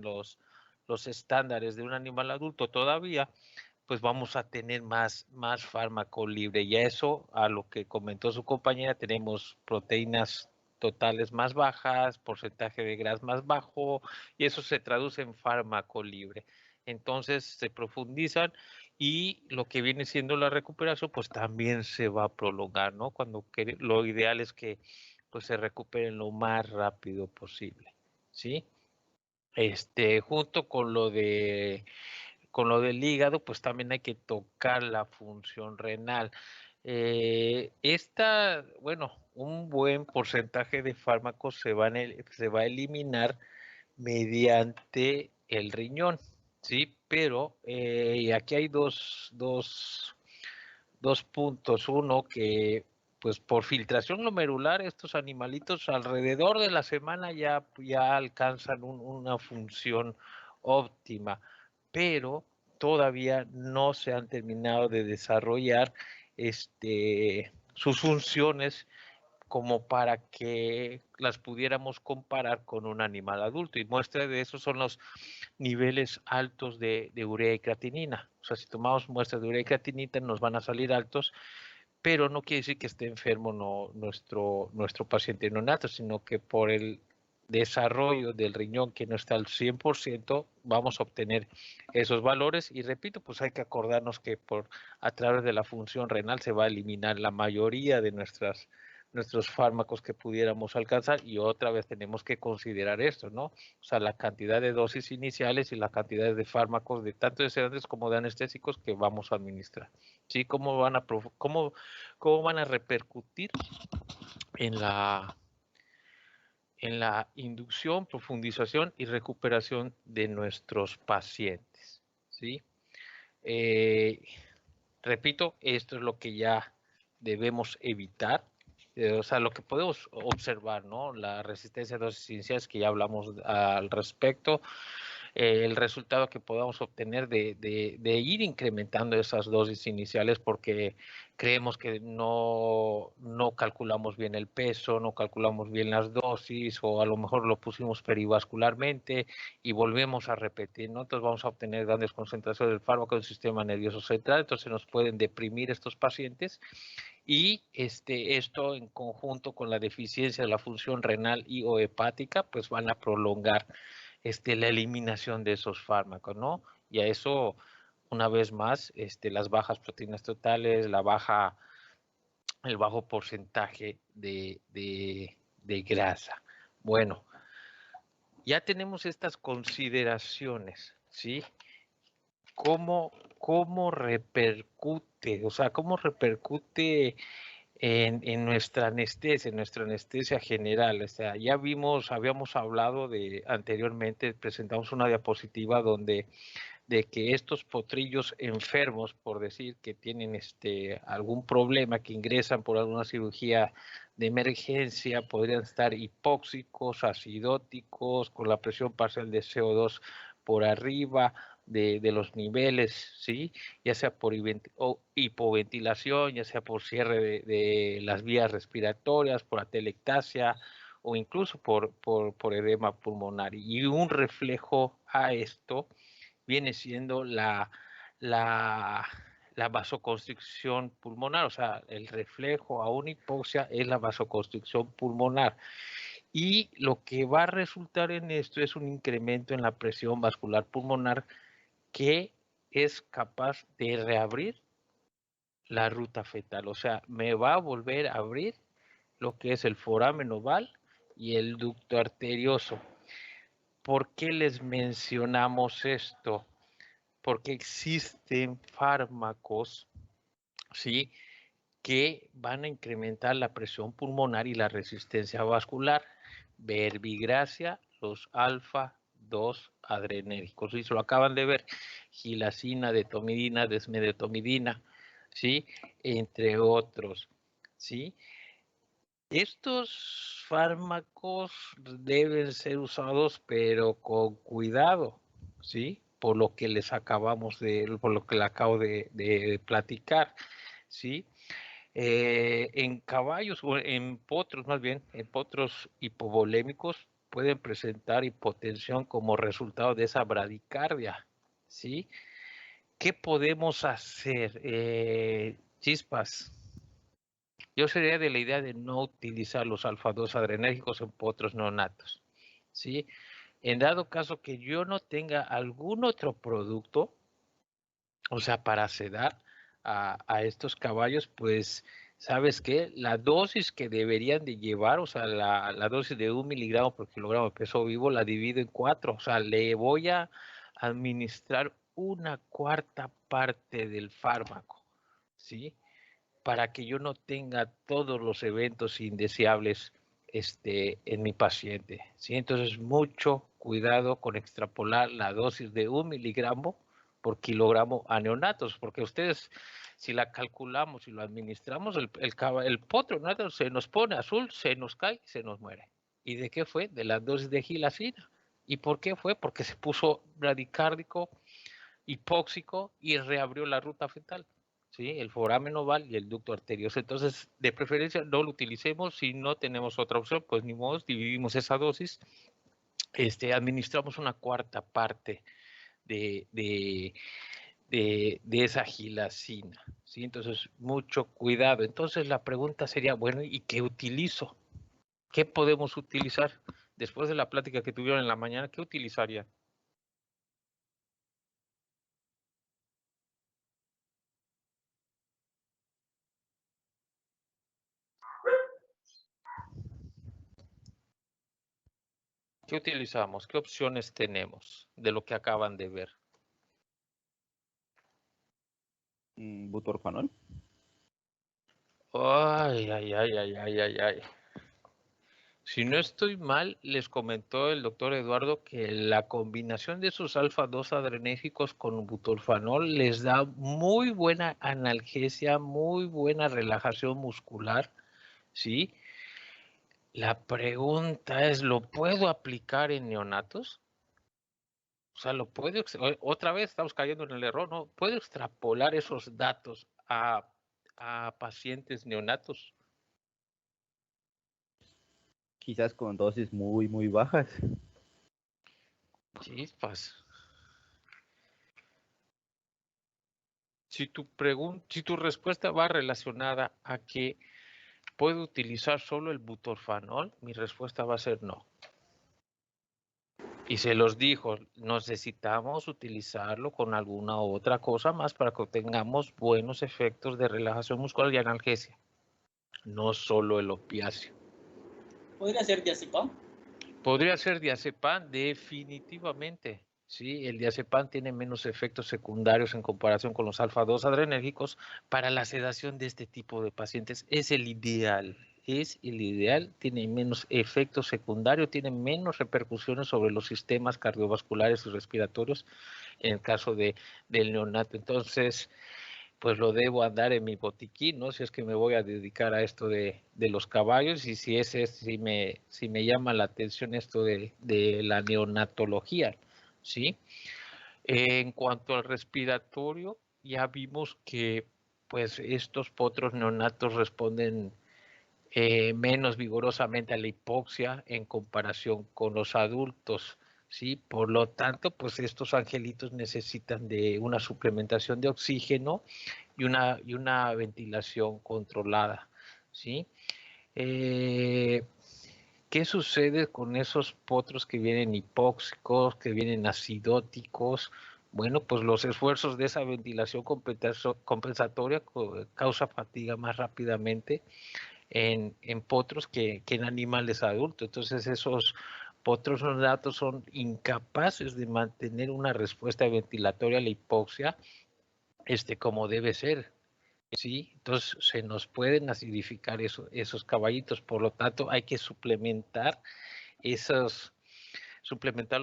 los estándares de un animal adulto todavía, pues vamos a tener más fármaco libre. Y a eso, a lo que comentó su compañera, tenemos proteínas totales más bajas, porcentaje de grasa más bajo, y eso se traduce en fármaco libre. Entonces se profundizan y lo que viene siendo la recuperación, pues también se va a prolongar, ¿no? Cuando lo ideal es que pues se recuperen lo más rápido posible, ¿sí? Junto con lo del hígado, pues también hay que tocar la función renal. Bueno, un buen porcentaje de fármacos se va a eliminar mediante el riñón, ¿sí? Pero aquí hay dos puntos. Uno, que pues por filtración glomerular estos animalitos alrededor de la semana ya alcanzan una función óptima, pero todavía no se han terminado de desarrollar sus funciones como para que las pudiéramos comparar con un animal adulto. Y muestra de eso son los niveles altos de urea y creatinina. O sea, si tomamos muestras de urea y creatinina nos van a salir altos, pero no quiere decir que esté enfermo nuestro paciente neonato, sino que por el desarrollo del riñón que no está al 100%, vamos a obtener esos valores. Y repito, pues hay que acordarnos que a través de la función renal se va a eliminar la mayoría de nuestros fármacos que pudiéramos alcanzar, y otra vez tenemos que considerar esto, ¿no? O sea, la cantidad de dosis iniciales y la cantidad de fármacos, de tanto de sedantes como de anestésicos, que vamos a administrar. ¿Sí? Cómo van a repercutir en la inducción, profundización y recuperación de nuestros pacientes, ¿sí? Eh, Repito, esto es lo que ya debemos evitar, o sea, lo que podemos observar, ¿no? La resistencia a dosis iniciales, que ya hablamos al respecto, el resultado que podamos obtener de ir incrementando esas dosis iniciales, porque creemos que no calculamos bien el peso, no calculamos bien las dosis, o a lo mejor lo pusimos perivascularmente y volvemos a repetir, ¿no? Entonces vamos a obtener grandes concentraciones del fármaco en el sistema nervioso central, entonces nos pueden deprimir estos pacientes, y esto en conjunto con la deficiencia de la función renal y o hepática, pues van a prolongar la eliminación de esos fármacos, ¿no? Y a eso, una vez más, las bajas proteínas totales, el bajo porcentaje de grasa. Bueno, ya tenemos estas consideraciones, ¿sí? ¿Cómo repercute? O sea, ¿cómo repercute en nuestra anestesia general? O sea, ya habíamos hablado anteriormente, presentamos una diapositiva de que estos potrillos enfermos, por decir, que tienen algún problema, que ingresan por alguna cirugía de emergencia, podrían estar hipóxicos, acidóticos, con la presión parcial de CO2 por arriba de los niveles, ¿sí? Ya sea por hipoventilación, ya sea por cierre de las vías respiratorias, por atelectasia, o incluso por edema pulmonar. Y un reflejo a esto viene siendo la vasoconstricción pulmonar. O sea, el reflejo a una hipoxia es la vasoconstricción pulmonar. Y lo que va a resultar en esto es un incremento en la presión vascular pulmonar, que es capaz de reabrir la ruta fetal. O sea, me va a volver a abrir lo que es el foramen oval y el ducto arterioso. ¿Por qué les mencionamos esto? Porque existen fármacos, ¿sí?, que van a incrementar la presión pulmonar y la resistencia vascular. Verbigracia, los alfa-2 adrenérgicos, y se lo acaban de ver, gilacina, detomidina, desmedetomidina, ¿sí?, entre otros, ¿sí? Estos fármacos deben ser usados, pero con cuidado, ¿sí? Por lo que le acabo de platicar, ¿sí? En caballos, o en potros más bien, en potros hipovolémicos, pueden presentar hipotensión como resultado de esa bradicardia, ¿sí? ¿Qué podemos hacer? Chispas. Yo sería de la idea de no utilizar los alfa-2 adrenérgicos en potros neonatos, ¿sí? En dado caso que yo no tenga algún otro producto, o sea, para sedar a estos caballos, pues, ¿sabes qué? La dosis que deberían de llevar, o sea, la dosis de 1 miligramo por kilogramo de peso vivo, la divido en 4. O sea, le voy a administrar una cuarta parte del fármaco, ¿sí? Para que yo no tenga todos los eventos indeseables en mi paciente, ¿sí? Entonces, mucho cuidado con extrapolar la dosis de 1 miligramo por kilogramo a neonatos, porque ustedes, si la calculamos y lo administramos, el potro neonato se nos pone azul, se nos cae, se nos muere. ¿Y de qué fue? De la dosis de gilacina. ¿Y por qué fue? Porque se puso bradicárdico, hipóxico y reabrió la ruta fetal, ¿sí? El foramen oval y el ducto arterioso. Entonces, de preferencia, no lo utilicemos. Si no tenemos otra opción, pues ni modo, dividimos esa dosis, administramos una cuarta parte de esa gilacina, ¿sí? Entonces, mucho cuidado. Entonces, la pregunta sería, bueno, ¿y qué utilizo? ¿Qué podemos utilizar? Después de la plática que tuvieron en la mañana, ¿qué utilizarían? ¿Qué utilizamos? ¿Qué opciones tenemos de lo que acaban de ver? Butorfanol. Ay, ay, ay, ay, ay, ay, ay. Si no estoy mal, les comentó el doctor Eduardo que la combinación de esos alfa-2 adrenérgicos con butorfanol les da muy buena analgesia, muy buena relajación muscular, ¿sí? La pregunta es, ¿lo puedo aplicar en neonatos? O sea, ¿lo puedo, otra vez estamos cayendo en el error, ¿no? ¿Puedo extrapolar esos datos a pacientes neonatos? Quizás con dosis muy bajas. Chispas. Si tu respuesta va relacionada a que puedo utilizar solo el butorfanol, mi respuesta va a ser no. Y se los dijo, necesitamos utilizarlo con alguna otra cosa más para que obtengamos buenos efectos de relajación muscular y analgesia, no solo el opiáceo. ¿Podría ser diazepam? Podría ser diazepam, definitivamente. Sí, el diazepam tiene menos efectos secundarios en comparación con los alfa-2 adrenérgicos para la sedación de este tipo de pacientes. Es el ideal, tiene menos efectos secundarios, tiene menos repercusiones sobre los sistemas cardiovasculares y respiratorios en el caso del neonato. Entonces, pues lo debo andar en mi botiquín, ¿no? Si es que me voy a dedicar a esto de los caballos y si me llama la atención esto de la neonatología, ¿sí? En cuanto al respiratorio, ya vimos que pues estos potros neonatos responden menos vigorosamente a la hipoxia en comparación con los adultos, ¿sí? Por lo tanto, pues estos angelitos necesitan de una suplementación de oxígeno y una ventilación controlada, ¿sí? ¿Qué sucede con esos potros que vienen hipóxicos, que vienen acidóticos? Bueno, pues los esfuerzos de esa ventilación compensatoria causa fatiga más rápidamente en potros que en animales adultos. Entonces esos potros neonatos son incapaces de mantener una respuesta ventilatoria a la hipoxia como debe ser. Sí, entonces se nos pueden acidificar esos caballitos, por lo tanto hay que suplementarlo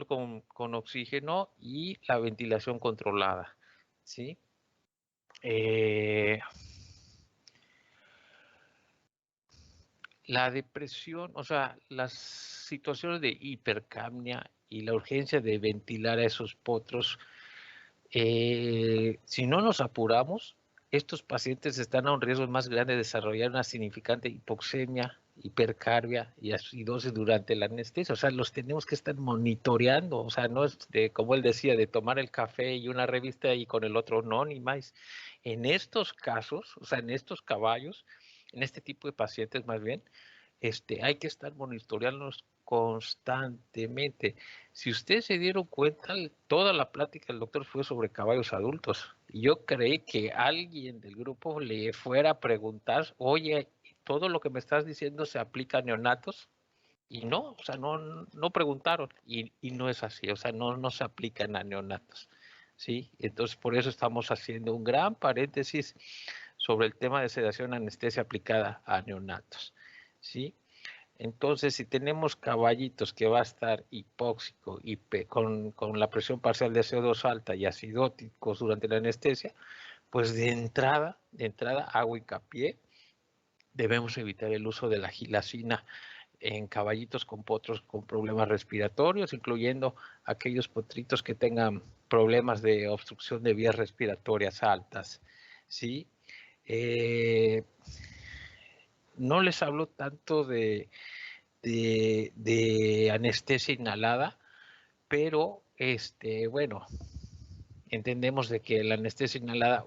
con oxígeno y la ventilación controlada, ¿sí? La depresión, o sea, las situaciones de hipercapnia y la urgencia de ventilar a esos potros, si no nos apuramos, estos pacientes están a un riesgo más grande de desarrollar una significante hipoxemia hipercarbia y acidosis durante la anestesia. O sea, los tenemos que estar monitoreando. O sea, no es de, como él decía, de tomar el café y una revista y con el otro no, ni más. En estos casos, o sea, en estos caballos, en este tipo de pacientes más bien, hay que estar monitoreándolos constantemente. Si ustedes se dieron cuenta, toda la plática del doctor fue sobre caballos adultos. Y yo creí que alguien del grupo le fuera a preguntar, oye, ¿todo lo que me estás diciendo se aplica a neonatos? Y no, o sea, no preguntaron. Y no es así, o sea, no se aplican a neonatos. ¿Sí? Entonces, por eso estamos haciendo un gran paréntesis sobre el tema de sedación anestesia aplicada a neonatos. ¿Sí? Entonces, si tenemos caballitos que va a estar hipóxico y con la presión parcial de CO2 alta y acidóticos durante la anestesia, pues de entrada hago hincapié, debemos evitar el uso de la gilacina en caballitos con potros con problemas respiratorios, incluyendo aquellos potritos que tengan problemas de obstrucción de vías respiratorias altas. ¿Sí? No les hablo tanto de anestesia inhalada, pero bueno, entendemos de que la anestesia inhalada,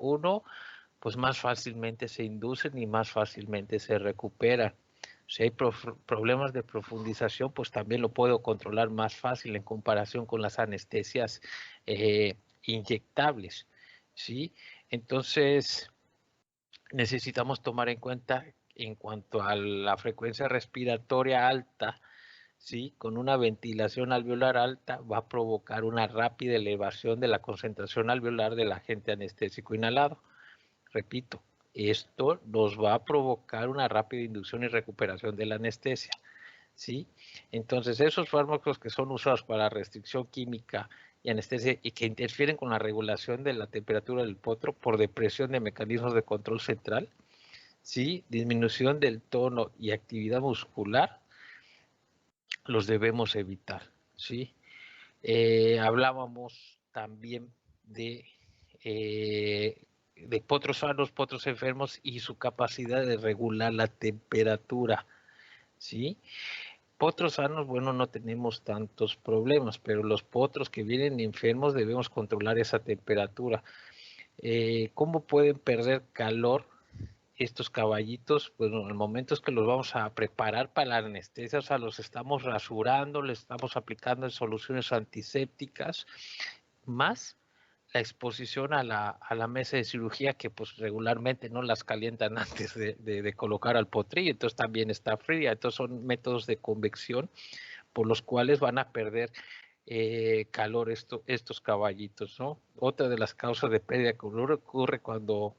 pues más fácilmente se inducen y más fácilmente se recuperan. Si hay problemas de profundización, pues también lo puedo controlar más fácil en comparación con las anestesias inyectables, ¿sí? Entonces, necesitamos tomar en cuenta en cuanto a la frecuencia respiratoria alta, ¿sí? Con una ventilación alveolar alta va a provocar una rápida elevación de la concentración alveolar del agente anestésico inhalado. Repito, esto nos va a provocar una rápida inducción y recuperación de la anestesia, ¿sí? Entonces, esos fármacos que son usados para restricción química y anestesia y que interfieren con la regulación de la temperatura del potro por depresión de mecanismos de control central, ¿sí? Disminución del tono y actividad muscular, los debemos evitar, ¿sí? Hablábamos también de potros sanos, potros enfermos y su capacidad de regular la temperatura, ¿sí? Potros sanos, bueno, no tenemos tantos problemas, pero los potros que vienen enfermos debemos controlar esa temperatura. ¿Cómo pueden perder calor estos caballitos? Bueno, el momento es que los vamos a preparar para la anestesia, o sea, los estamos rasurando, les estamos aplicando en soluciones antisépticas, más la exposición a la mesa de cirugía que pues regularmente no las calientan antes de colocar al potrillo, entonces también está fría, entonces son métodos de convección por los cuales van a perder calor estos caballitos, ¿no? Otra de las causas de pérdida de calor ocurre cuando,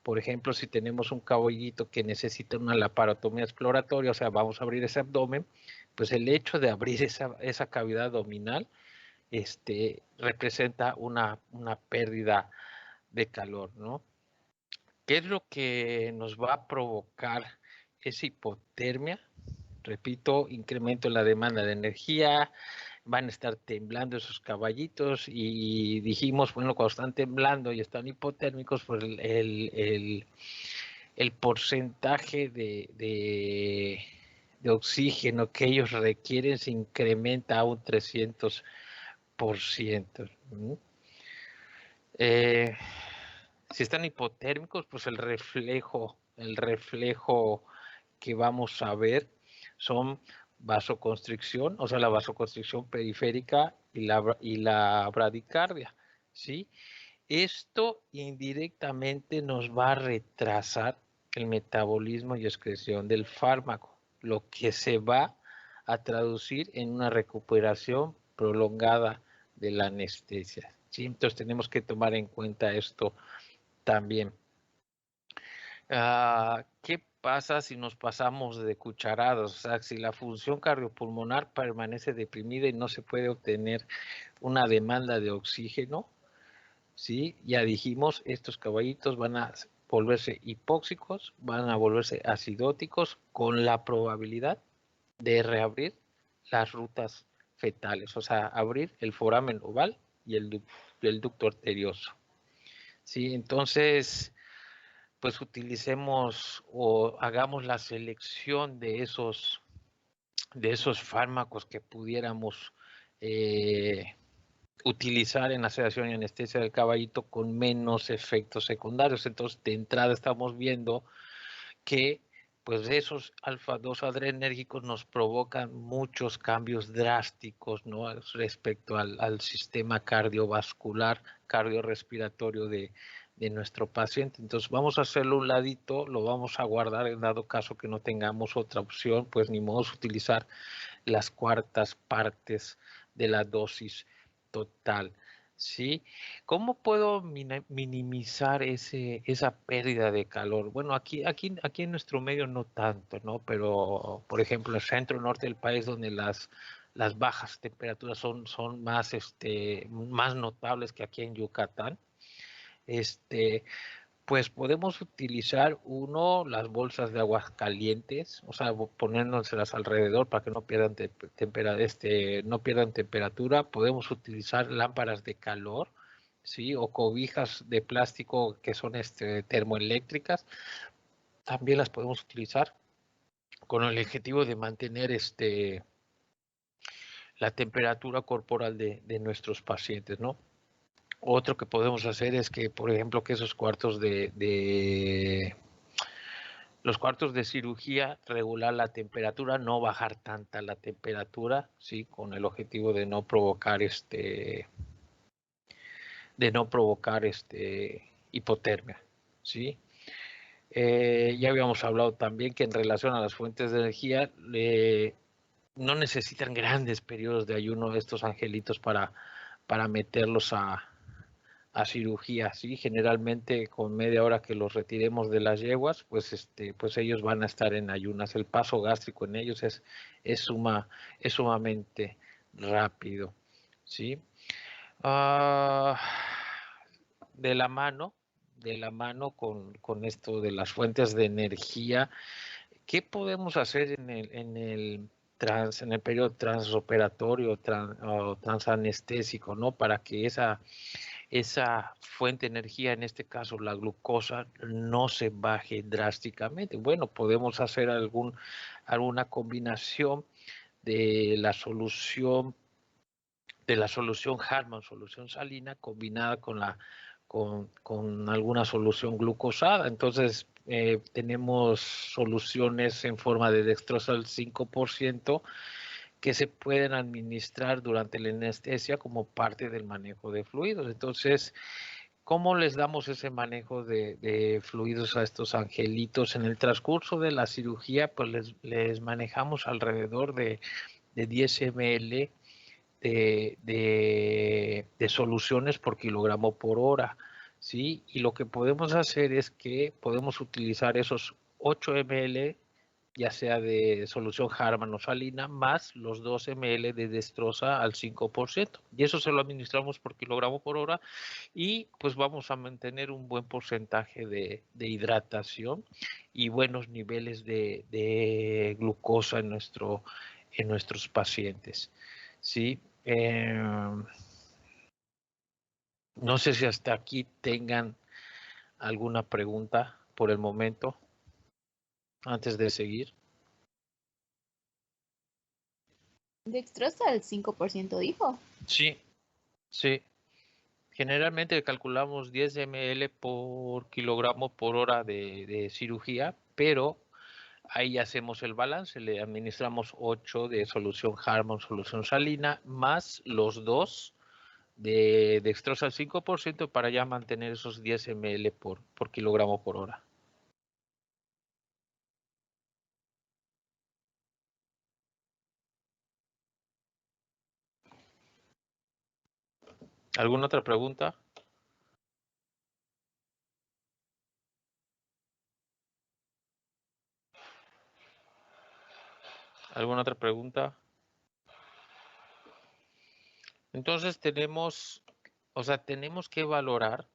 por ejemplo, si tenemos un caballito que necesita una laparotomía exploratoria, o sea, vamos a abrir ese abdomen, pues el hecho de abrir esa cavidad abdominal representa una pérdida de calor, ¿no? ¿Qué es lo que nos va a provocar esa hipotermia? Repito, incremento en la demanda de energía, van a estar temblando esos caballitos y dijimos, bueno, cuando están temblando y están hipotérmicos, pues el porcentaje de oxígeno que ellos requieren se incrementa a un 300%. Si están hipotérmicos, pues el reflejo que vamos a ver son vasoconstricción, o sea, la vasoconstricción periférica y la bradicardia, ¿sí? Esto indirectamente nos va a retrasar el metabolismo y excreción del fármaco, lo que se va a traducir en una recuperación prolongada de la anestesia, ¿sí? Entonces tenemos que tomar en cuenta esto también. ¿Qué pasa si nos pasamos de cucharadas? O sea, si la función cardiopulmonar permanece deprimida y no se puede obtener una demanda de oxígeno, ¿sí? Ya dijimos, estos caballitos van a volverse hipóxicos, van a volverse acidóticos con la probabilidad de reabrir las rutas fetales, o sea, abrir el foramen oval y el ducto arterioso. ¿Sí? Entonces, pues utilicemos o hagamos la selección de esos fármacos que pudiéramos utilizar en la sedación y anestesia del caballito con menos efectos secundarios. Entonces, de entrada estamos viendo que pues esos alfa-2 adrenérgicos nos provocan muchos cambios drásticos, ¿no? Respecto al sistema cardiovascular, cardiorrespiratorio de nuestro paciente. Entonces vamos a hacerlo un ladito, lo vamos a guardar en dado caso que no tengamos otra opción, pues ni modo utilizar las cuartas partes de la dosis total. ¿Sí? ¿Cómo puedo minimizar esa pérdida de calor? Bueno, aquí en nuestro medio no tanto, ¿no? Pero, por ejemplo, en el centro norte del país, donde las bajas temperaturas son más, más notables que aquí en Yucatán, pues podemos utilizar las bolsas de aguas calientes, o sea, poniéndoselas alrededor para que no pierdan no pierdan temperatura. Podemos utilizar lámparas de calor, sí, o cobijas de plástico que son termoeléctricas. También las podemos utilizar con el objetivo de mantener la temperatura corporal de nuestros pacientes, ¿no? Otro que podemos hacer es que, por ejemplo, que esos cuartos los cuartos de cirugía, regular la temperatura, no bajar tanta la temperatura, ¿sí? Con el objetivo de no provocar hipotermia, ¿sí? Ya habíamos hablado también que en relación a las fuentes de energía, no necesitan grandes periodos de ayuno estos angelitos para meterlos a cirugía, ¿sí? Generalmente con media hora que los retiremos de las yeguas, pues pues ellos van a estar en ayunas. El paso gástrico en ellos es sumamente rápido, ¿sí? De la mano con esto de las fuentes de energía, ¿qué podemos hacer en el periodo transoperatorio o transanestésico, ¿no? Para que esa fuente de energía, en este caso la glucosa, no se baje drásticamente. Bueno, podemos hacer alguna combinación de la solución Hartmann, solución salina, combinada con alguna solución glucosada. Entonces, tenemos soluciones en forma de dextrosa al 5%, que se pueden administrar durante la anestesia como parte del manejo de fluidos. Entonces, ¿cómo les damos ese manejo de fluidos a estos angelitos? En el transcurso de la cirugía, pues les manejamos alrededor de 10 ml de soluciones por kilogramo por hora, ¿sí? Y lo que podemos hacer es que podemos utilizar esos 8 ml, ya sea de solución Hartmann o salina, más los 2 ml de destroza al 5%. Y eso se lo administramos por kilogramo por hora y pues vamos a mantener un buen porcentaje de hidratación y buenos niveles de glucosa en nuestros pacientes, ¿sí? No sé si hasta aquí tengan alguna pregunta por el momento, antes de seguir. Dextrosa al 5% dijo. Sí, sí. Generalmente calculamos 10 ml por kilogramo por hora de cirugía, pero ahí hacemos el balance, le administramos 8 de solución Hartmann, solución salina, más los 2 de dextrosa al 5% para ya mantener esos 10 ml por kilogramo por hora. ¿Alguna otra pregunta? ¿Alguna otra pregunta? Entonces tenemos que valorar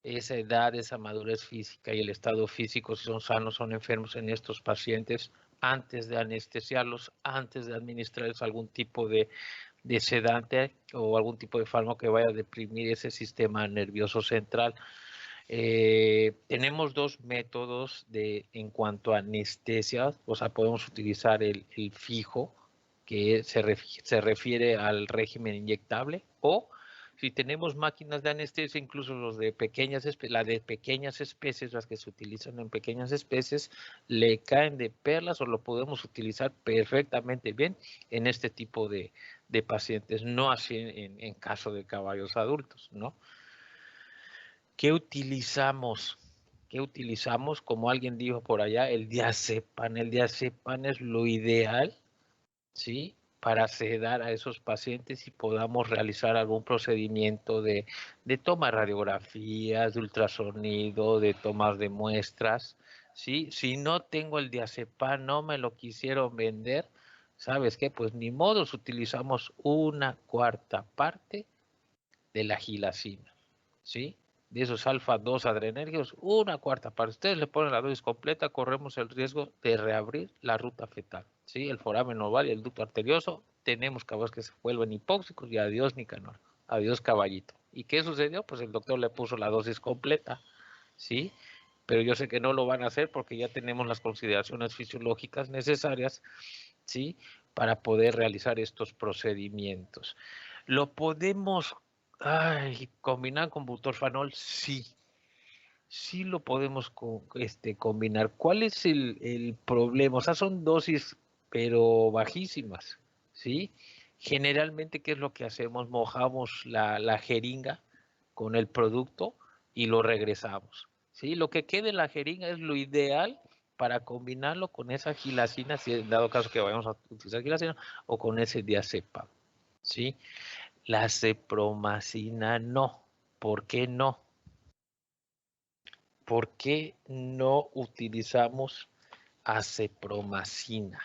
esa edad, esa madurez física y el estado físico, si son sanos, son enfermos en estos pacientes, antes de anestesiarlos, antes de administrarles algún tipo de sedante o algún tipo de fármaco que vaya a deprimir ese sistema nervioso central. Tenemos dos métodos en cuanto a anestesia, o sea, podemos utilizar el fijo, que se refiere al régimen inyectable, o si tenemos máquinas de anestesia, incluso las de pequeñas especies, las que se utilizan en pequeñas especies, le caen de perlas o lo podemos utilizar perfectamente bien en este tipo de pacientes, no así en caso de caballos adultos, ¿no? ¿Qué utilizamos? ¿Qué utilizamos? Como alguien dijo por allá, el diazepam. El diazepam es lo ideal, ¿sí? Para sedar a esos pacientes y podamos realizar algún procedimiento de toma de radiografías, de ultrasonido, de tomas de muestras, ¿sí? Si no tengo el diazepam, no me lo quisieron vender, ¿sabes qué? Pues ni modos, utilizamos una cuarta parte de la gilacina, ¿sí? De esos alfa-2 adrenérgicos, una cuarta parte. Ustedes le ponen la dosis completa, corremos el riesgo de reabrir la ruta fetal, ¿sí? El foramen oval y el ducto arterioso, tenemos caballos que se vuelven hipóxicos y adiós Nicanor, adiós caballito. ¿Y qué sucedió? Pues el doctor le puso la dosis completa, ¿sí? Pero yo sé que no lo van a hacer porque ya tenemos las consideraciones fisiológicas necesarias, ¿sí? Para poder realizar estos procedimientos. ¿Lo podemos combinar con butorfanol? Sí, sí lo podemos combinar. ¿Cuál es el problema? O sea, son dosis, pero bajísimas, ¿sí? Generalmente, ¿qué es lo que hacemos? Mojamos la jeringa con el producto y lo regresamos, ¿sí? Lo que quede en la jeringa es lo ideal para combinarlo con esa gilacina, si en dado caso que vayamos a utilizar gilacina, o con ese diazepam, ¿sí? La cepromacina no. ¿Por qué no? ¿Por qué no utilizamos acepromacina?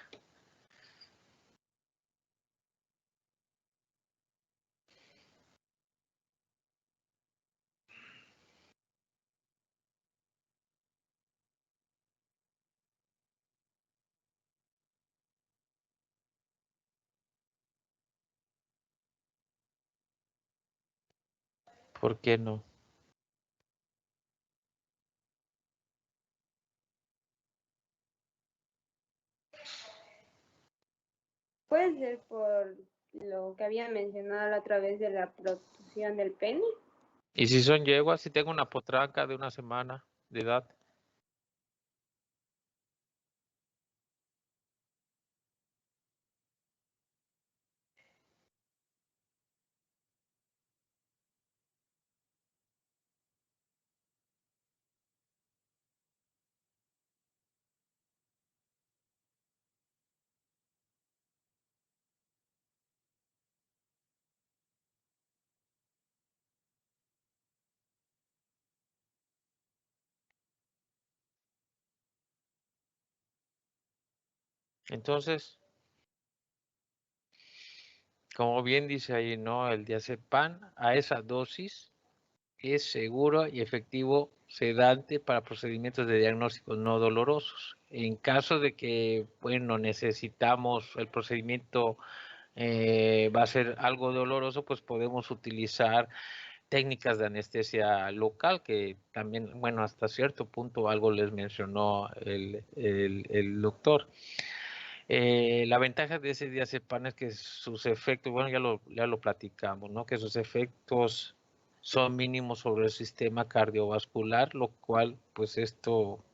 ¿Por qué no? Puede ser por lo que había mencionado la otra vez de la protrusión del pene. ¿Y si son yeguas? Si tengo una potranca de 1 semana de edad. Entonces, como bien dice ahí, ¿no? El diazepam a esa dosis es seguro y efectivo sedante para procedimientos de diagnósticos no dolorosos. En caso de que, bueno, necesitamos el procedimiento va a ser algo doloroso, pues podemos utilizar técnicas de anestesia local, que también, bueno, hasta cierto punto algo les mencionó el doctor. La ventaja de ese diazepam es que sus efectos, bueno, ya lo platicamos, ¿no? Que sus efectos son mínimos sobre el sistema cardiovascular, lo cual, pues esto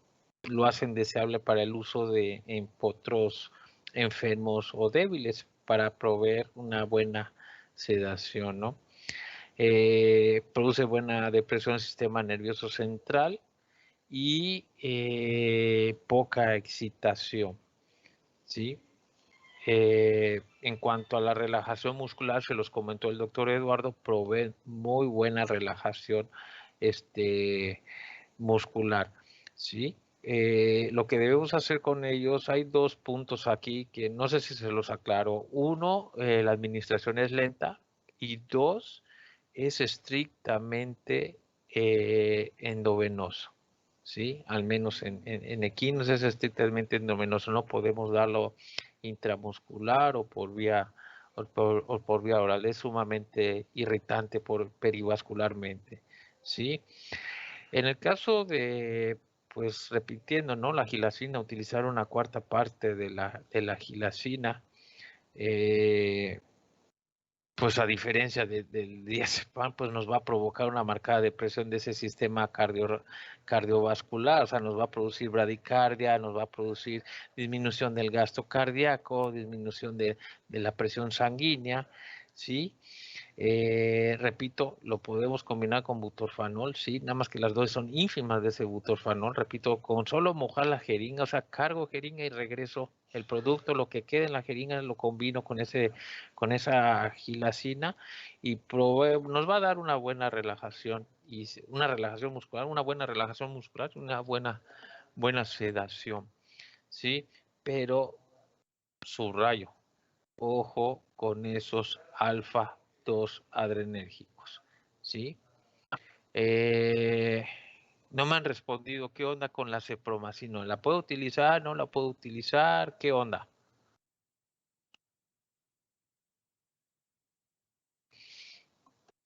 lo hacen deseable para el uso en potros enfermos o débiles para proveer una buena sedación, ¿no? Produce buena depresión del sistema nervioso central y poca excitación, ¿sí? En cuanto a la relajación muscular, se los comentó el doctor Eduardo, provee muy buena relajación muscular, ¿sí? Lo que debemos hacer con ellos, hay 2 puntos aquí que no sé si se los aclaro. 1, la administración es lenta, y 2, es estrictamente endovenoso, ¿sí? Al menos en equinos es estrictamente endovenoso, no podemos darlo intramuscular o por vía oral, es sumamente irritante perivascularmente, ¿sí? En el caso de, pues repitiendo, ¿no? La gilacina, utilizar una cuarta parte de la gilacina, pues a diferencia del diazepam, pues nos va a provocar una marcada depresión de ese sistema cardiovascular, o sea, nos va a producir bradicardia, nos va a producir disminución del gasto cardíaco, disminución de la presión sanguínea, ¿sí? Repito, lo podemos combinar con butorfanol, sí, nada más que las dosis son ínfimas de ese butorfanol. Repito, con solo mojar la jeringa, o sea, cargo jeringa y regreso el producto, lo que quede en la jeringa lo combino con esa gilacina y nos va a dar una buena relajación y una relajación muscular, una buena sedación, sí, pero subrayo, ojo con esos alfa 2 adrenérgicos, ¿sí? No me han respondido qué onda con la cepromacina. ¿La puedo utilizar? ¿No la puedo utilizar? ¿Qué onda?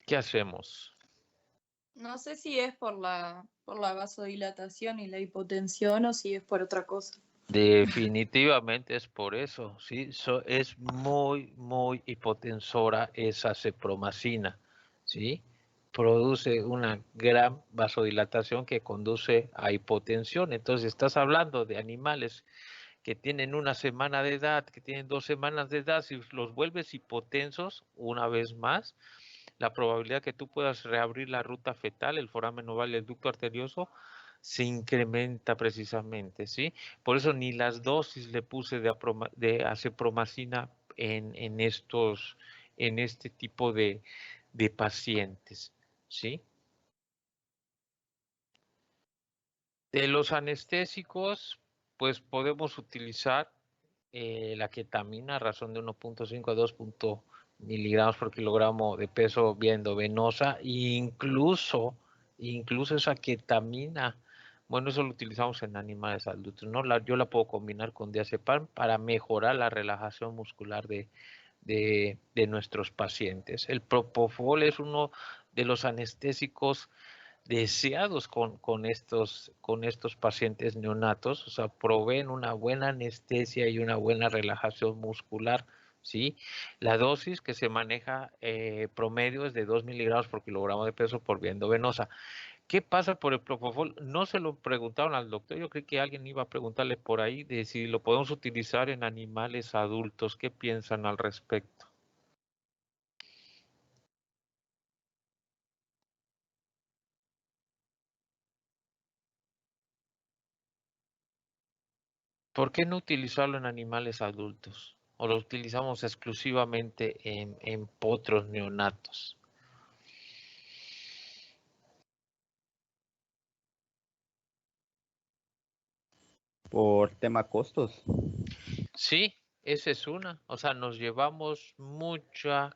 ¿Qué hacemos? No sé si es por la vasodilatación y la hipotensión o si es por otra cosa. Definitivamente es por eso, ¿sí? Es muy hipotensora esa cepromacina, ¿sí? Produce una gran vasodilatación que conduce a hipotensión. Entonces, estás hablando de animales que tienen una semana de edad, que tienen 2 semanas de edad, si los vuelves hipotensos, una vez más, la probabilidad que tú puedas reabrir la ruta fetal, el foramen oval y el ducto arterioso, se incrementa precisamente, ¿sí? Por eso ni las dosis le puse de acepromacina en este tipo de pacientes, ¿sí? De los anestésicos, pues podemos utilizar la ketamina a razón de 1.5 a 2 miligramos por kilogramo de peso vía endovenosa, incluso esa ketamina, bueno, eso lo utilizamos en animales adultos, ¿no? Yo la puedo combinar con diazepam para mejorar la relajación muscular de nuestros pacientes. El propofol es uno de los anestésicos deseados con estos pacientes neonatos, o sea, proveen una buena anestesia y una buena relajación muscular, ¿sí? La dosis que se maneja promedio es de 2 miligramos por kilogramo de peso por vía endovenosa. ¿Qué pasa por el propofol? No se lo preguntaron al doctor, yo creí que alguien iba a preguntarle por ahí de si lo podemos utilizar en animales adultos. ¿Qué piensan al respecto? ¿Por qué no utilizarlo en animales adultos? ¿O lo utilizamos exclusivamente en potros neonatos? Por tema costos. Sí, esa es una. O sea, nos llevamos mucha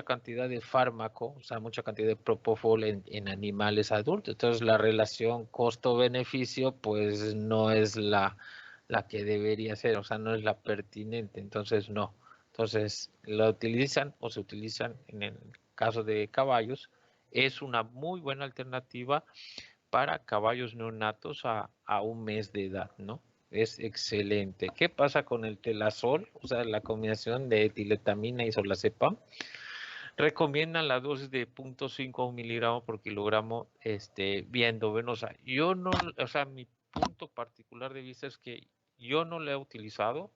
cantidad de fármaco, o sea, mucha cantidad de propofol en animales adultos. Entonces, la relación costo-beneficio, pues no es la que debería ser, o sea, no es la pertinente. Entonces, no. Entonces, la utilizan o se utilizan en el caso de caballos. Es una muy buena alternativa para caballos neonatos a 1 mes de edad, ¿no? Es excelente. ¿Qué pasa con el telazol? O sea, la combinación de etiletamina y solazepam. Recomiendan la dosis de 0.5 miligramos por kilogramo vía endovenosa. Yo no, o sea, mi punto particular de vista es que yo no la he utilizado.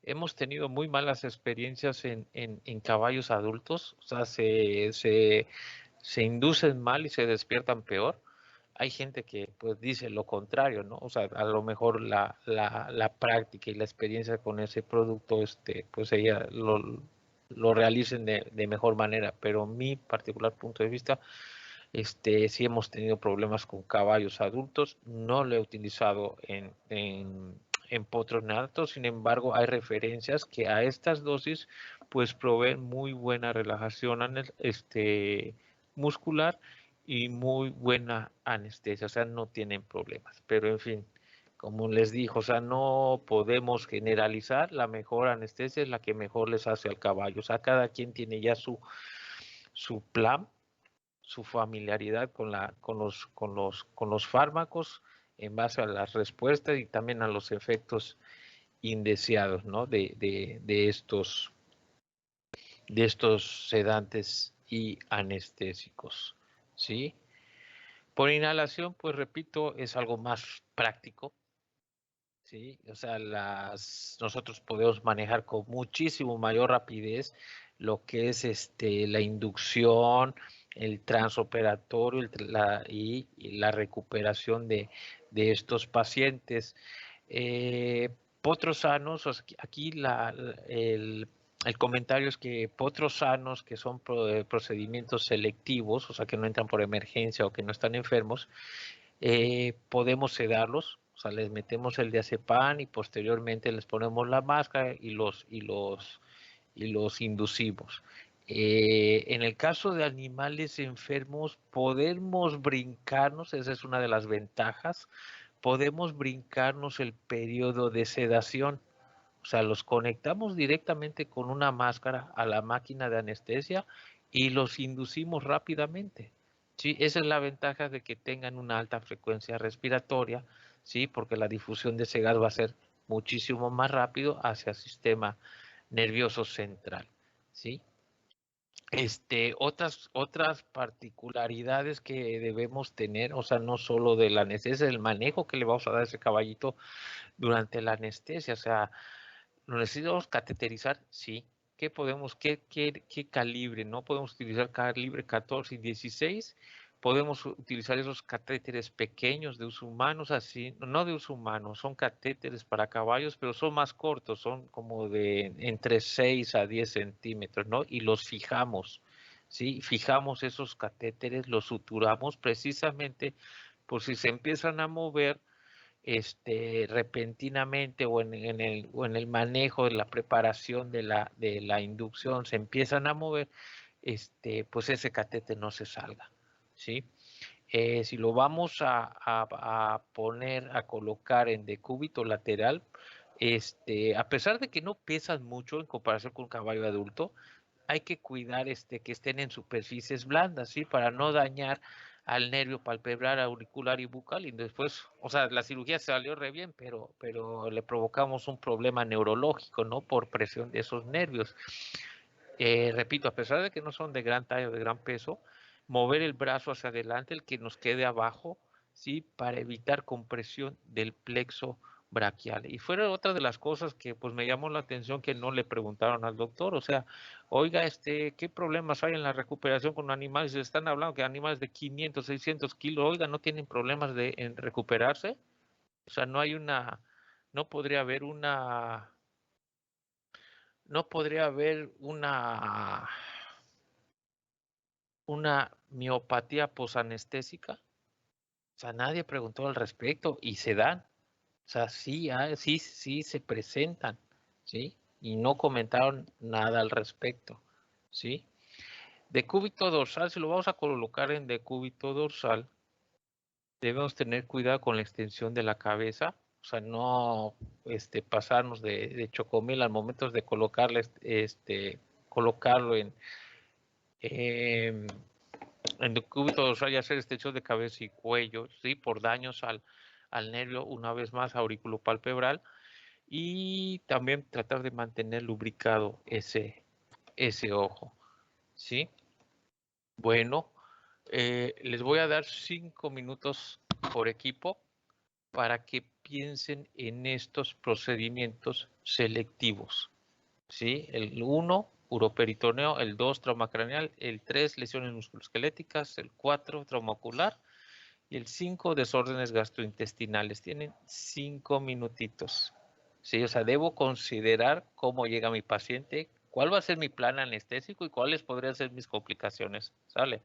Hemos tenido muy malas experiencias en caballos adultos, o sea, se inducen mal y se despiertan peor. Hay gente que pues dice lo contrario, ¿no? O sea, a lo mejor la práctica y la experiencia con ese producto, pues ella lo realicen de mejor manera, pero mi particular punto de vista, sí hemos tenido problemas con caballos adultos, no lo he utilizado en potros neonatos, sin embargo hay referencias que a estas dosis pues proveen muy buena relajación muscular y muy buena anestesia, o sea, no tienen problemas, pero en fin, como les dijo, o sea, no podemos generalizar, la mejor anestesia es la que mejor les hace al caballo, o sea, cada quien tiene ya su plan su familiaridad con los fármacos en base a las respuestas y también a los efectos indeseados, ¿no? de estos sedantes y anestésicos, ¿sí? Por inhalación, pues repito, es algo más práctico, ¿sí? O sea, nosotros podemos manejar con muchísimo mayor rapidez lo que es la inducción, el transoperatorio y la recuperación de estos pacientes. Potros sanos, o sea, aquí el comentario es que potros sanos, que son procedimientos selectivos, o sea, que no entran por emergencia o que no están enfermos, podemos sedarlos, o sea, les metemos el diazepam y posteriormente les ponemos la máscara y los inducimos. En el caso de animales enfermos, podemos brincarnos, esa es una de las ventajas, podemos brincarnos el periodo de sedación. O sea, los conectamos directamente con una máscara a la máquina de anestesia y los inducimos rápidamente. Sí, esa es la ventaja de que tengan una alta frecuencia respiratoria, sí, porque la difusión de ese gas va a ser muchísimo más rápido hacia el sistema nervioso central, sí. Otras particularidades que debemos tener, o sea, no solo de la anestesia, el manejo que le vamos a dar a ese caballito durante la anestesia, o sea, ¿lo necesitamos cateterizar? Sí. ¿Qué calibre? ¿No? Podemos utilizar calibre 14 y 16. Podemos utilizar esos catéteres pequeños de uso humano, así, no de uso humano, son catéteres para caballos, pero son más cortos, son como de entre 6 a 10 centímetros, ¿no? Y los fijamos, ¿sí? Fijamos esos catéteres, los suturamos precisamente por si se empiezan a mover repentinamente o en el manejo de la preparación de la inducción se empiezan a mover, pues ese catete no se salga, ¿sí? Si lo vamos a poner, a colocar en decúbito lateral, a pesar de que no pesan mucho en comparación con un caballo adulto, hay que cuidar que estén en superficies blandas, ¿sí? Para no dañar al nervio palpebral, auricular y bucal. Y después, o sea, la cirugía salió re bien, pero le provocamos un problema neurológico, ¿no? Por presión de esos nervios. Repito, a pesar de que no son de gran talla o de gran peso, mover el brazo hacia adelante, el que nos quede abajo, ¿sí? Para evitar compresión del plexo braquial. Y fueron otra de las cosas que pues me llamó la atención que no le preguntaron al doctor, o sea, oiga, ¿qué problemas hay en la recuperación con animales? Están hablando que animales de 500, 600 kilos, oiga, ¿no tienen problemas en recuperarse? O sea, no podría haber una miopatía posanestésica. O sea, nadie preguntó al respecto y se dan. O sea, sí se presentan, ¿sí? Y no comentaron nada al respecto, ¿sí? Decúbito dorsal, si lo vamos a colocar en decúbito dorsal, debemos tener cuidado con la extensión de la cabeza, o sea, no pasarnos de chocomil al momento de colocarlo em, en decúbito dorsal y hacer extensión de cabeza y cuello, ¿sí? Por daños al nervio, una vez más, auriculopalpebral, y también tratar de mantener lubricado ese ojo, ¿sí? Bueno, les voy a dar 5 minutos por equipo para que piensen en estos procedimientos selectivos, ¿sí? El 1, uroperitoneo, el 2, trauma craneal, el 3, lesiones musculoesqueléticas, el 4, trauma ocular y el 5, desórdenes gastrointestinales. Tienen 5 minutitos, ¿sí? O sea, debo considerar cómo llega mi paciente, cuál va a ser mi plan anestésico y cuáles podrían ser mis complicaciones, ¿sale?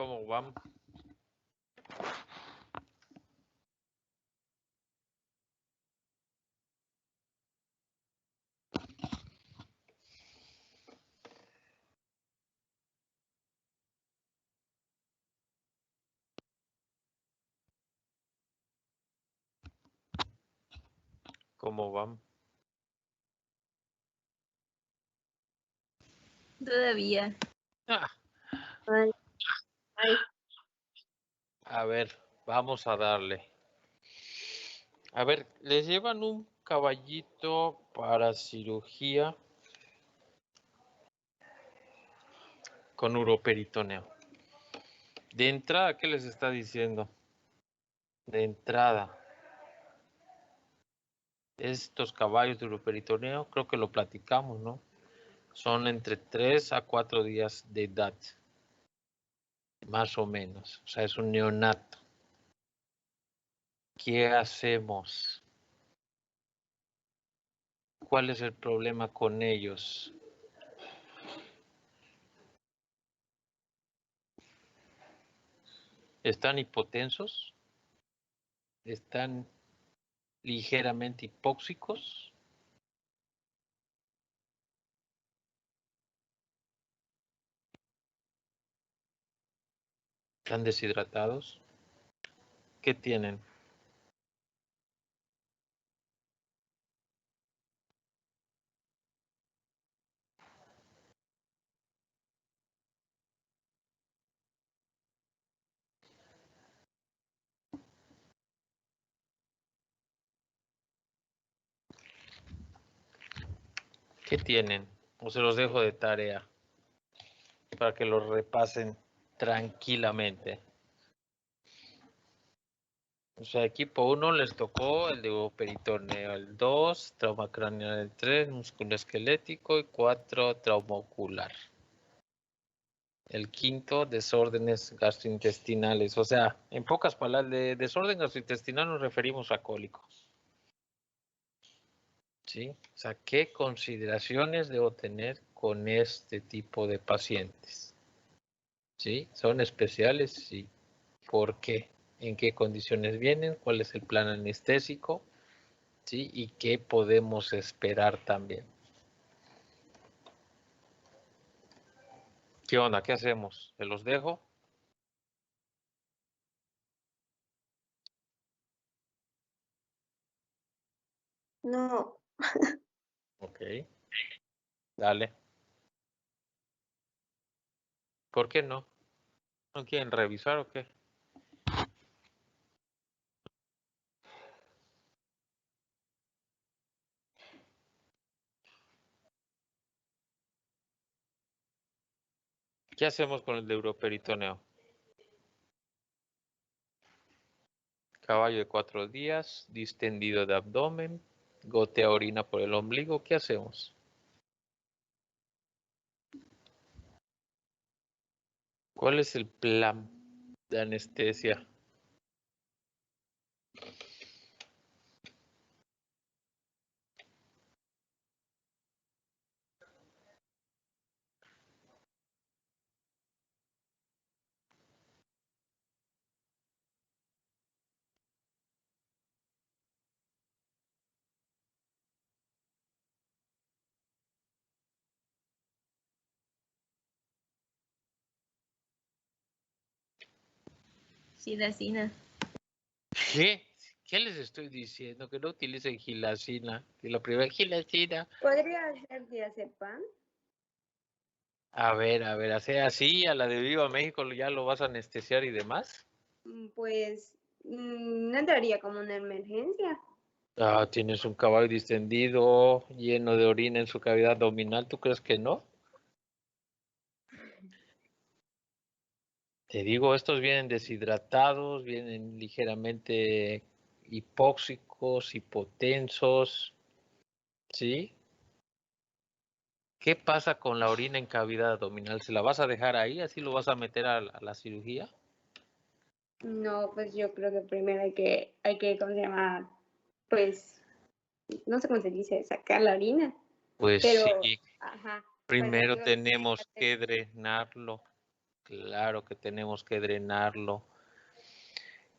¿Cómo van? ¿Cómo van? Todavía. Ah, Ay, ay, a ver, vamos a darle. A ver, les llevan un caballito para cirugía con uroperitoneo. De entrada, ¿qué les está diciendo? De entrada, estos caballos de uroperitoneo, creo que lo platicamos, ¿no? Son entre 3 a 4 días de edad, más o menos. O sea, es un neonato. ¿Qué hacemos? ¿Cuál es el problema con ellos? ¿Están hipotensos? ¿Están ligeramente hipóxicos? ¿Están deshidratados? ¿Qué tienen? ¿Qué tienen? O se los dejo de tarea para que los repasen tranquilamente. O sea, equipo 1 les tocó el de peritoneo, el 2, trauma craneal, el 3, músculo esquelético y 4, trauma ocular. El quinto, desórdenes gastrointestinales. O sea, en pocas palabras, de desorden gastrointestinal nos referimos a cólicos. ¿Sí? O sea, ¿qué consideraciones debo tener con este tipo de pacientes? ¿Sí? ¿Son especiales? Sí. ¿Por qué? ¿En qué condiciones vienen? ¿Cuál es el plan anestésico? ¿Sí? ¿Y qué podemos esperar también? ¿Qué onda? ¿Qué hacemos? ¿Se los dejo? no, Ok. Dale. ¿Por qué no? ¿No quieren revisar o qué? ¿Qué hacemos con el de uroperitoneo? Caballo de 4 días, distendido de abdomen, gotea orina por el ombligo. ¿Qué hacemos? ¿Cuál es el plan de anestesia? Silacina. ¿Qué? ¿Qué les estoy diciendo? Que no utilicen gilacina. Que la primera gilacina. ¿podría ser diazepam? A ver, hacer así a la de Viva México ya lo vas a anestesiar y demás. Pues no entraría como una emergencia. Ah, tienes un caballo distendido, lleno de orina en su cavidad abdominal. ¿Tú crees que no? Te digo, estos vienen deshidratados, vienen ligeramente hipóxicos, hipotensos, ¿sí? ¿Qué pasa con la orina en cavidad abdominal? ¿Se la vas a dejar ahí? ¿Así lo vas a meter a la cirugía? No, pues yo creo que primero hay que, ¿cómo se llama? Pues, no sé cómo se dice, sacar la orina. Pues Pero, sí, ajá, pues primero luego tenemos que drenarlo. Claro que tenemos que drenarlo.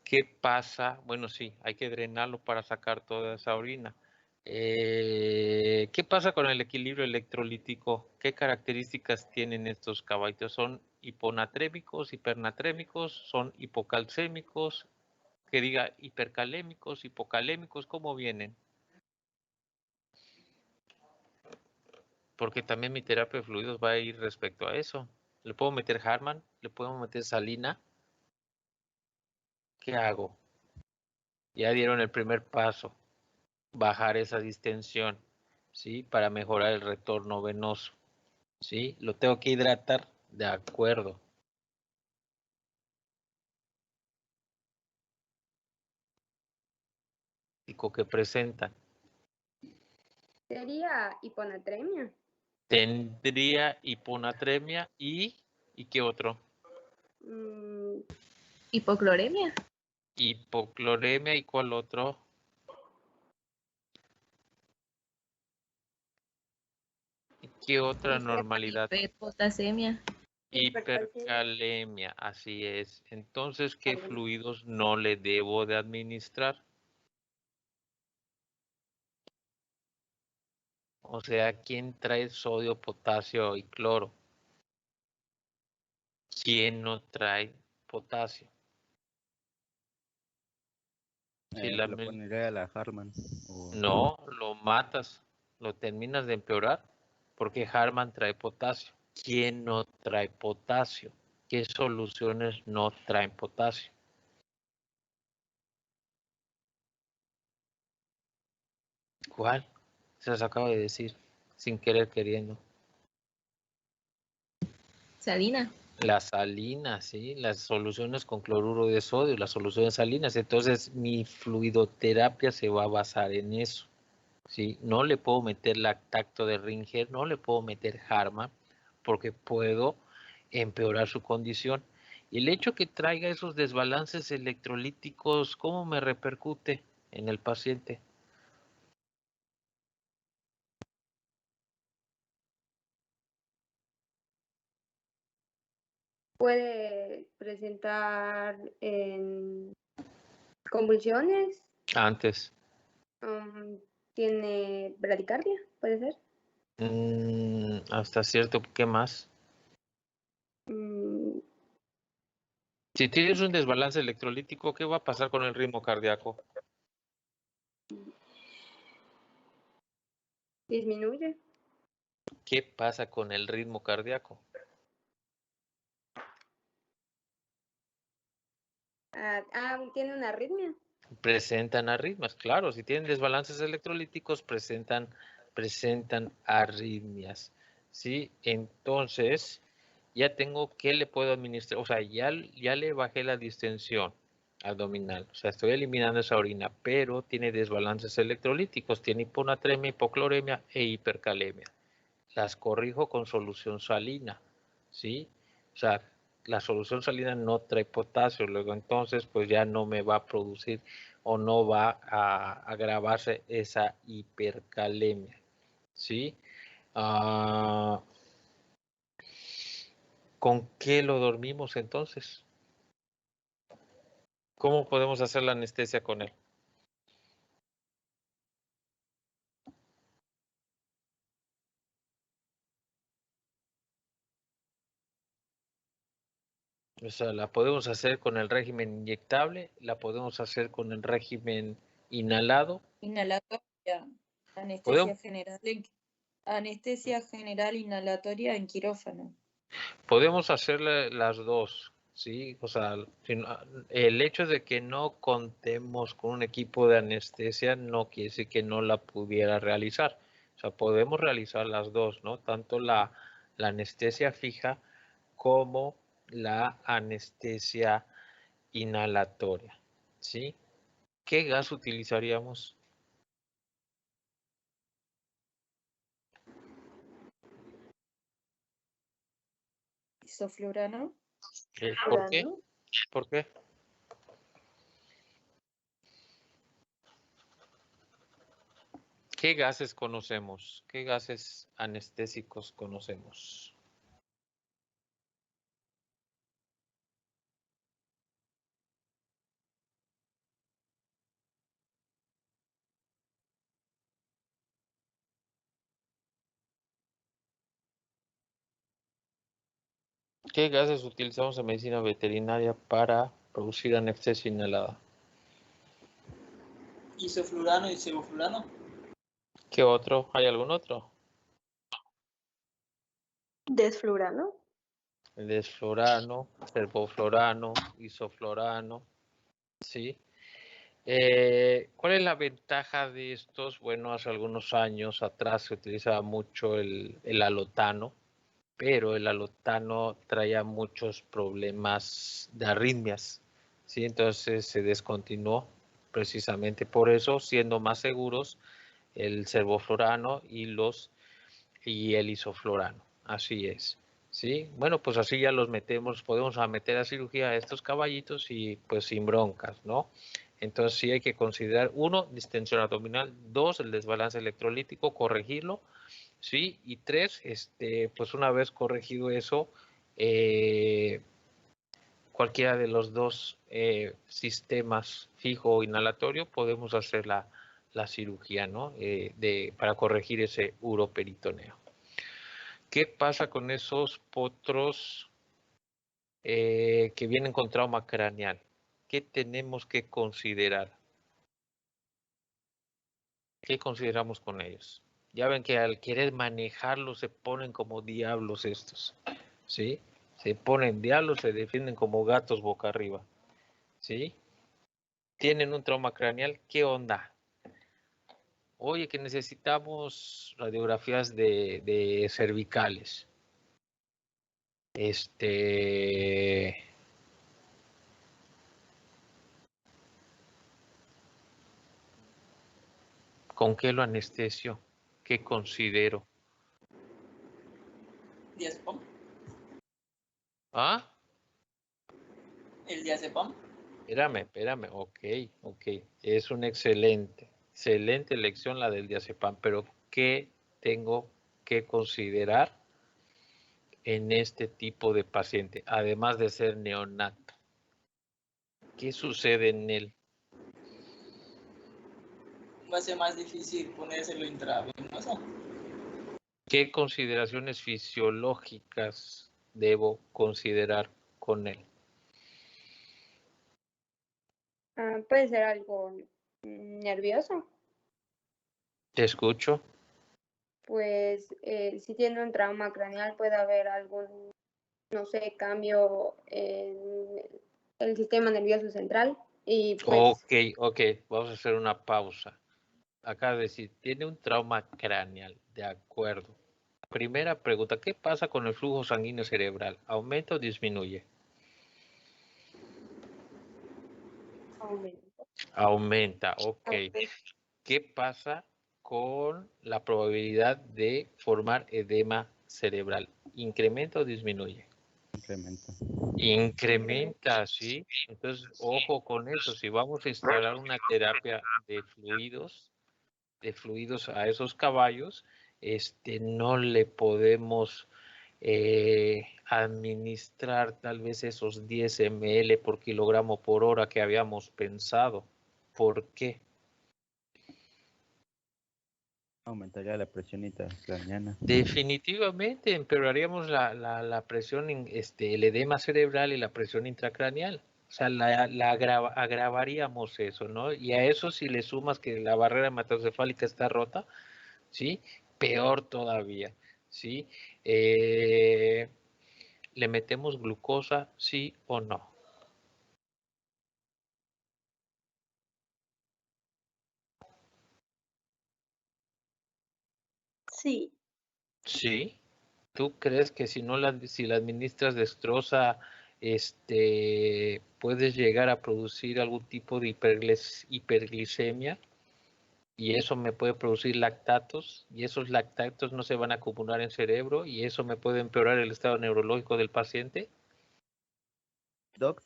¿Qué pasa? Bueno, sí, hay que drenarlo para sacar toda esa orina. ¿Qué pasa con el equilibrio electrolítico? ¿Qué características tienen estos caballitos? ¿Son hiponatrémicos, hipernatrémicos? ¿Son hipocalcémicos? Que diga hipercalémicos, hipocalémicos, ¿cómo vienen? Porque también mi terapia de fluidos va a ir respecto a eso. ¿Le puedo meter Harman? ¿Le puedo meter salina? ¿Qué hago? Ya dieron el primer paso, bajar esa distensión, ¿sí? Para mejorar el retorno venoso, ¿sí? Lo tengo que hidratar, de acuerdo. Que presentan. Sería hiponatremia. Tendría hiponatremia ¿y qué otro? Mm, Hipocloremia. Hipocloremia ¿y cuál otro? ¿Y qué otra normalidad? Hiperpotasemia. Hipercalemia, así es. Entonces, ¿qué fluidos no le debo de administrar? O sea, ¿quién trae sodio, potasio y cloro? ¿Quién no trae potasio? Si la Lo pondría a la Harman. no, lo matas, lo terminas de empeorar, porque Harman trae potasio. ¿Quién no trae potasio? ¿Qué soluciones no traen potasio? ¿Cuál? Se las acabo de decir, sin querer queriendo. Salina. Las salinas, ¿sí? Las soluciones con cloruro de sodio, las soluciones salinas. Entonces, mi fluidoterapia se va a basar en eso, ¿sí? No le puedo meter lactato de Ringer, no le puedo meter Harman, porque puedo empeorar su condición. Y el hecho que traiga esos desbalances electrolíticos, ¿cómo me repercute en el paciente? puede presentar convulsiones. Antes. Tiene bradicardia, puede ser. Hasta cierto, ¿qué más? Mm, Si tienes un desbalance electrolítico, ¿qué va a pasar con el ritmo cardíaco? disminuye. ¿Qué pasa con el ritmo cardíaco? Tiene una arritmia. Presentan arritmias, claro, si tienen desbalances electrolíticos, presentan arritmias, ¿sí? Entonces, ya tengo que le puedo administrar, o sea, ya le bajé la distensión abdominal, o sea, estoy eliminando esa orina, pero tiene desbalances electrolíticos, tiene hiponatremia, hipocloremia e hipercalemia. Las corrijo con solución salina, ¿sí? O sea, la solución salina no trae potasio, luego entonces pues ya no me va a producir o no va a agravarse esa hipercalemia, ¿sí? ¿Con qué lo dormimos entonces? ¿Cómo podemos hacer la anestesia con él? O sea, la podemos hacer con el régimen inyectable, la podemos hacer con el régimen inhalado. Inhalatoria, Podemos, anestesia general inhalatoria en quirófano. podemos hacerle las dos, ¿sí? O sea, el hecho de que no contemos con un equipo de anestesia no quiere decir que no la pudiera realizar. O sea, podemos realizar las dos, ¿no? Tanto la anestesia fija como la anestesia inhalatoria, ¿sí? ¿Qué gas utilizaríamos? Isoflurano. ¿Por qué? ¿Por qué? ¿Qué gases conocemos? ¿Qué gases anestésicos conocemos? ¿Qué gases utilizamos en medicina veterinaria para producir anestesia inhalada? Isoflurano y sevoflurano. ¿Qué otro? ¿Hay algún otro? Desflurano. El desflurano, servoflurano, isoflurano, ¿sí? ¿Cuál es la ventaja de estos? Bueno, hace algunos años atrás se utilizaba mucho el alotano, pero el alotano traía muchos problemas de arritmias, ¿sí? Entonces se descontinuó precisamente por eso, siendo más seguros el servoflurano y el isoflurano. Así es. ¿Sí? Bueno, pues así ya los metemos, podemos meter a cirugía a estos caballitos y pues sin broncas, ¿no? Entonces sí hay que considerar, 1, distensión abdominal, 2, el desbalance electrolítico, corregirlo, ¿sí? Y 3, pues una vez corregido eso, cualquiera de los dos sistemas fijo o inhalatorio, podemos hacer la cirugía, ¿no? Para corregir ese uroperitoneo. ¿Qué pasa con esos potros que vienen con trauma craneal? ¿Qué tenemos que considerar? ¿Qué consideramos con ellos? Ya ven que al querer manejarlos se ponen como diablos estos, ¿sí? Se ponen diablos, se defienden como gatos boca arriba, ¿sí? Tienen un trauma craneal, ¿qué onda? Oye, que necesitamos radiografías de cervicales. ¿Con qué lo anestesio? ¿Qué considero? Diazepam. ¿Ah? El diazepam. Espérame. Ok. Es una excelente elección la del diazepam, pero ¿qué tengo que considerar en este tipo de paciente? Además de ser neonato. ¿Qué sucede en él? Va a ser más difícil ponérselo intravenoso. ¿Qué consideraciones fisiológicas debo considerar con él? Puede ser algo nervioso. ¿Te escucho? Pues si tiene un trauma craneal puede haber algún, no sé, cambio en el sistema nervioso central y pues Ok. Vamos a hacer una pausa. Acá decir, tiene un trauma craneal, de acuerdo. Primera pregunta, ¿qué pasa con el flujo sanguíneo cerebral? ¿Aumenta o disminuye? aumenta. Aumenta, ok. ¿Qué pasa con la probabilidad de formar edema cerebral? ¿Incrementa o disminuye? Incrementa. Incrementa, ¿sí? Entonces, ojo con eso. Si vamos a instalar una terapia de fluidos a esos caballos, no le podemos administrar tal vez esos 10 ml por kilogramo por hora que habíamos pensado. ¿Por qué? Aumentaría la presión intracraniana. Definitivamente empeoraríamos la presión, el edema cerebral y la presión intracraneal. O sea, agravaríamos eso, ¿no? Y a eso si le sumas que la barrera hematocefálica está rota, ¿sí? Peor todavía, ¿sí? ¿Le metemos glucosa, sí o no? Sí, Sí. ¿Tú crees que si la administras dextrosa, puedes llegar a producir algún tipo de hiperglicemia? Y eso me puede producir lactatos, y esos lactatos no se van a acumular en cerebro, y eso me puede empeorar el estado neurológico del paciente. Doc,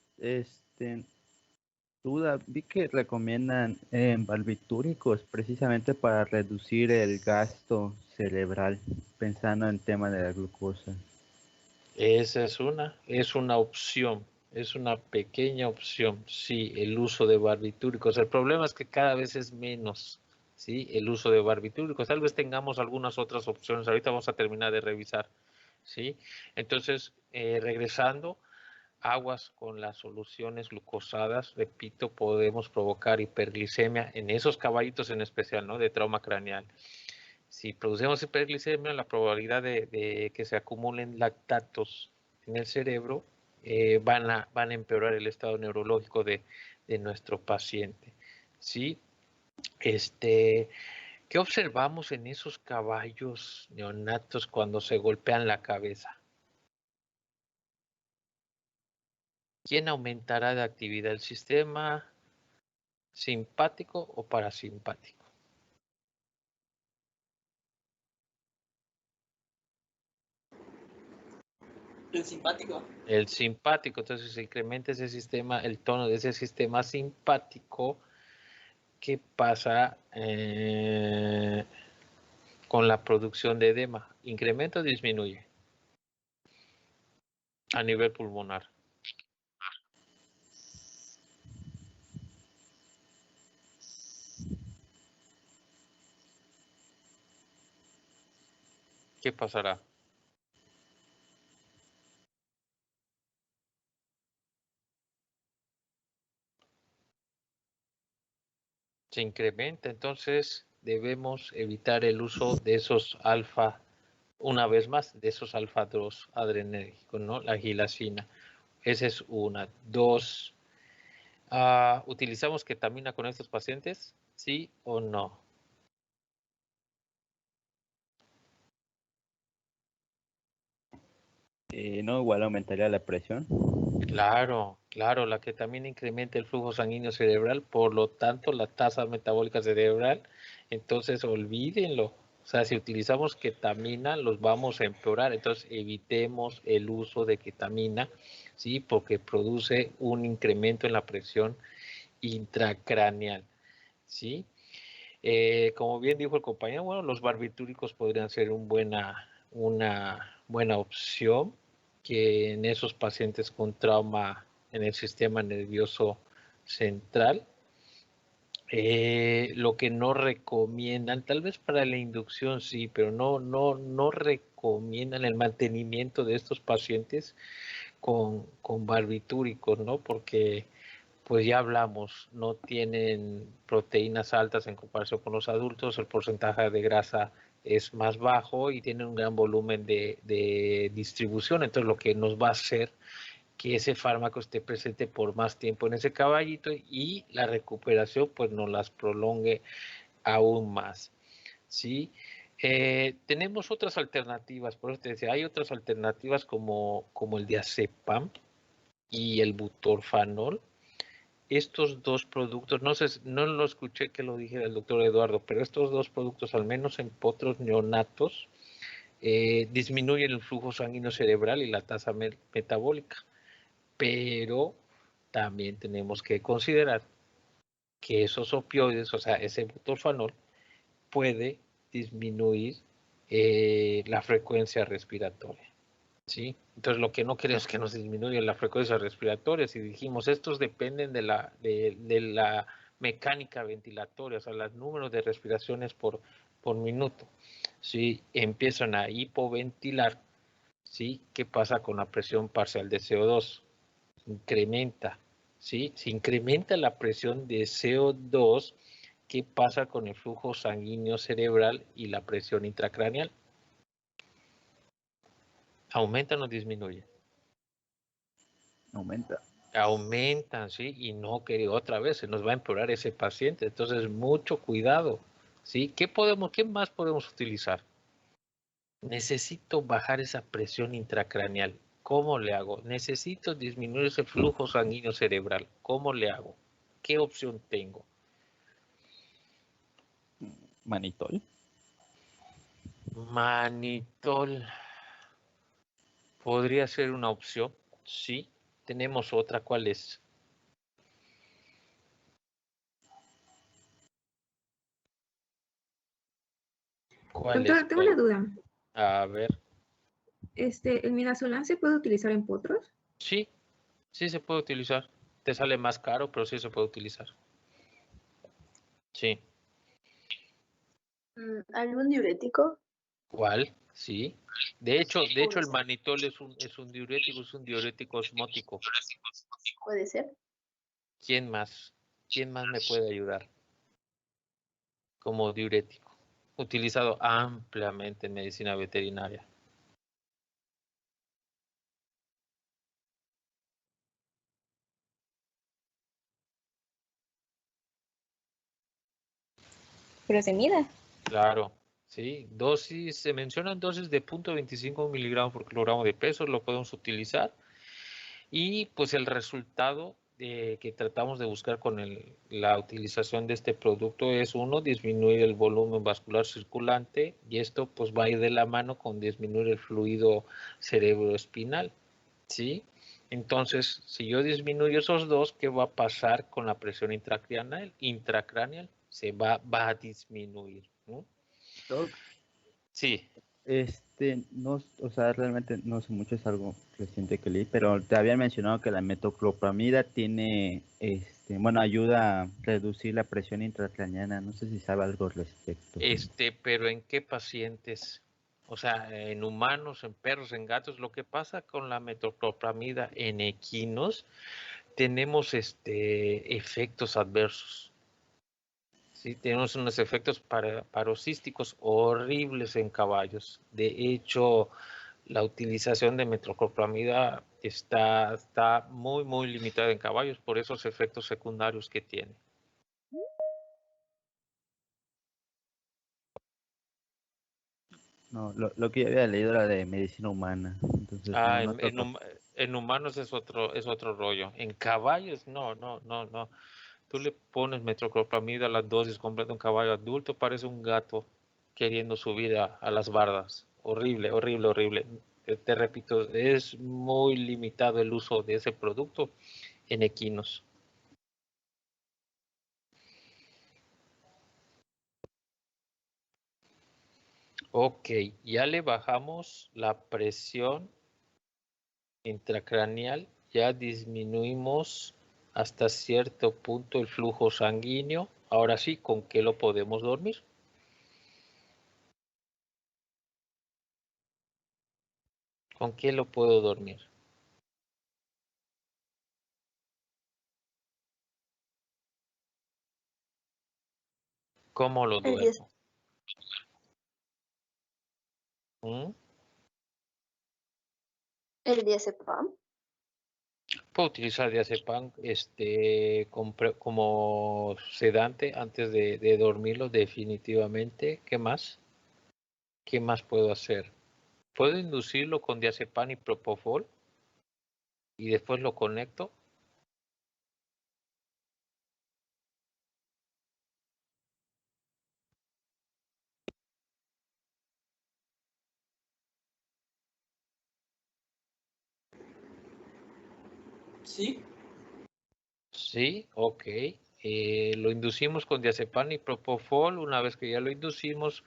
duda, vi que recomiendan barbitúricos precisamente para reducir el gasto cerebral, pensando en tema de la glucosa. Esa es una opción, es una pequeña opción, sí, el uso de barbitúricos. El problema es que cada vez es menos, sí, el uso de barbitúricos. Tal vez tengamos algunas otras opciones. Ahorita vamos a terminar de revisar, ¿sí? Entonces, regresando, aguas con las soluciones glucosadas, repito, podemos provocar hiperglicemia en esos caballitos en especial, ¿no? De trauma craneal. Si producimos hiperglicemia, la probabilidad de que se acumulen lactatos en el cerebro van a empeorar el estado neurológico de nuestro paciente, ¿sí? ¿Qué observamos en esos caballos neonatos cuando se golpean la cabeza? ¿Quién aumentará de actividad, el sistema simpático o parasimpático? El simpático. El simpático. Entonces se incrementa ese sistema, el tono de ese sistema simpático. ¿Qué pasa con la producción de edema? ¿Incrementa o disminuye a nivel pulmonar? ¿Qué pasará? Se incrementa, entonces debemos evitar el uso de esos alfa, una vez más, de esos alfa-2 adrenérgicos, ¿no? La gilacina. Esa es una. Dos, ¿utilizamos ketamina con estos pacientes? ¿Sí o no? No, igual aumentaría la presión. Claro, claro, la ketamina incrementa el flujo sanguíneo cerebral, por lo tanto la tasa metabólica cerebral, entonces olvídenlo. O sea, si utilizamos ketamina los vamos a empeorar, entonces evitemos el uso de ketamina, ¿sí? Porque produce un incremento en la presión intracraneal, ¿sí? Como bien dijo el compañero, bueno, los barbitúricos podrían ser una buena opción, que en esos pacientes con trauma en el sistema nervioso central, lo que no recomiendan, tal vez para la inducción sí, pero no recomiendan el mantenimiento de estos pacientes con barbitúricos, ¿no? Porque pues ya hablamos, no tienen proteínas altas en comparación con los adultos, el porcentaje de grasa es más bajo y tienen un gran volumen de distribución, entonces lo que nos va a hacer que ese fármaco esté presente por más tiempo en ese caballito y la recuperación pues nos las prolongue aún más, ¿sí? Tenemos otras alternativas, por eso te decía, hay otras alternativas como el diazepam y el butorfanol. Estos dos productos, no sé, no lo escuché que lo dijera el doctor Eduardo, pero estos dos productos, al menos en potros neonatos, disminuyen el flujo sanguíneo cerebral y la tasa metabólica. Pero también tenemos que considerar que esos opioides, o sea, ese butorfanol, puede disminuir la frecuencia respiratoria. ¿Sí? Entonces lo que no queremos es que nos disminuya la frecuencia respiratoria. Si dijimos, estos dependen de la mecánica ventilatoria, o sea, los números de respiraciones por minuto. Si empiezan a hipoventilar, ¿sí? ¿Qué pasa con la presión parcial de CO2? Incrementa, ¿sí? Si incrementa la presión de CO2, ¿qué pasa con el flujo sanguíneo cerebral y la presión intracraneal? ¿Aumentan o disminuyen? Aumenta. Aumentan, ¿sí? Y no que otra vez se nos va a empeorar ese paciente. Entonces, mucho cuidado, ¿sí? ¿Qué más podemos utilizar? Necesito bajar esa presión intracraneal. ¿Cómo le hago? Necesito disminuir ese flujo sanguíneo cerebral. ¿Cómo le hago? ¿Qué opción tengo? Manitol. Manitol podría ser una opción, sí. Tenemos otra, ¿cuál es? Doctor, tengo una duda. A ver, ¿El midazolam se puede utilizar en potros? sí, sí se puede utilizar. Te sale más caro, pero sí se puede utilizar. Sí. ¿Algún diurético? ¿Cuál? Sí. De hecho el manitol es un diurético osmótico. Puede ser. ¿Quién más? ¿Quién más me puede ayudar como diurético? Utilizado ampliamente en medicina veterinaria. Furosemida. Claro, sí. Dosis, se mencionan dosis de 0.25 miligramos por kilogramo de peso, lo podemos utilizar. Y pues el resultado que tratamos de buscar con la utilización de este producto es, uno, disminuir el volumen vascular circulante, y esto pues va a ir de la mano con disminuir el fluido cerebroespinal, ¿sí? Entonces, si yo disminuyo esos dos, ¿qué va a pasar con la presión intracraneal? Se va a disminuir, ¿no? Doc, Sí. No, o sea, realmente no sé mucho, es algo reciente que leí, pero te habían mencionado que la metoclopramida tiene, bueno, ayuda a reducir la presión intracraneana. No sé si sabe algo al respecto. Pero ¿en qué pacientes? O sea, en humanos, en perros, en gatos. Lo que pasa con la metoclopramida en equinos, tenemos efectos adversos. Sí, tenemos unos efectos paroxísticos horribles en caballos. De hecho, la utilización de metoclopramida está muy, muy limitada en caballos por esos efectos secundarios que tiene. No, lo que yo había leído era de medicina humana, entonces no toca. En humanos es otro rollo. En caballos, no. Tú le pones metoclopramida a la dosis completa a un caballo adulto, parece un gato queriendo subir a las bardas. Horrible, horrible, horrible. Te repito, es muy limitado el uso de ese producto en equinos. Ok, ya le bajamos la presión intracraneal, ya disminuimos hasta cierto punto el flujo sanguíneo. Ahora sí, ¿con qué lo podemos dormir? ¿Con qué lo puedo dormir? ¿Cómo lo El diez- duermo? ¿Mm? el diazepam. Puedo utilizar diazepam como sedante antes de dormirlo, definitivamente. ¿Qué más? ¿Qué más puedo hacer? Puedo inducirlo con diazepam y propofol y después lo conecto. Sí, Sí, ok. Lo inducimos con diazepam y propofol. Una vez que ya lo inducimos,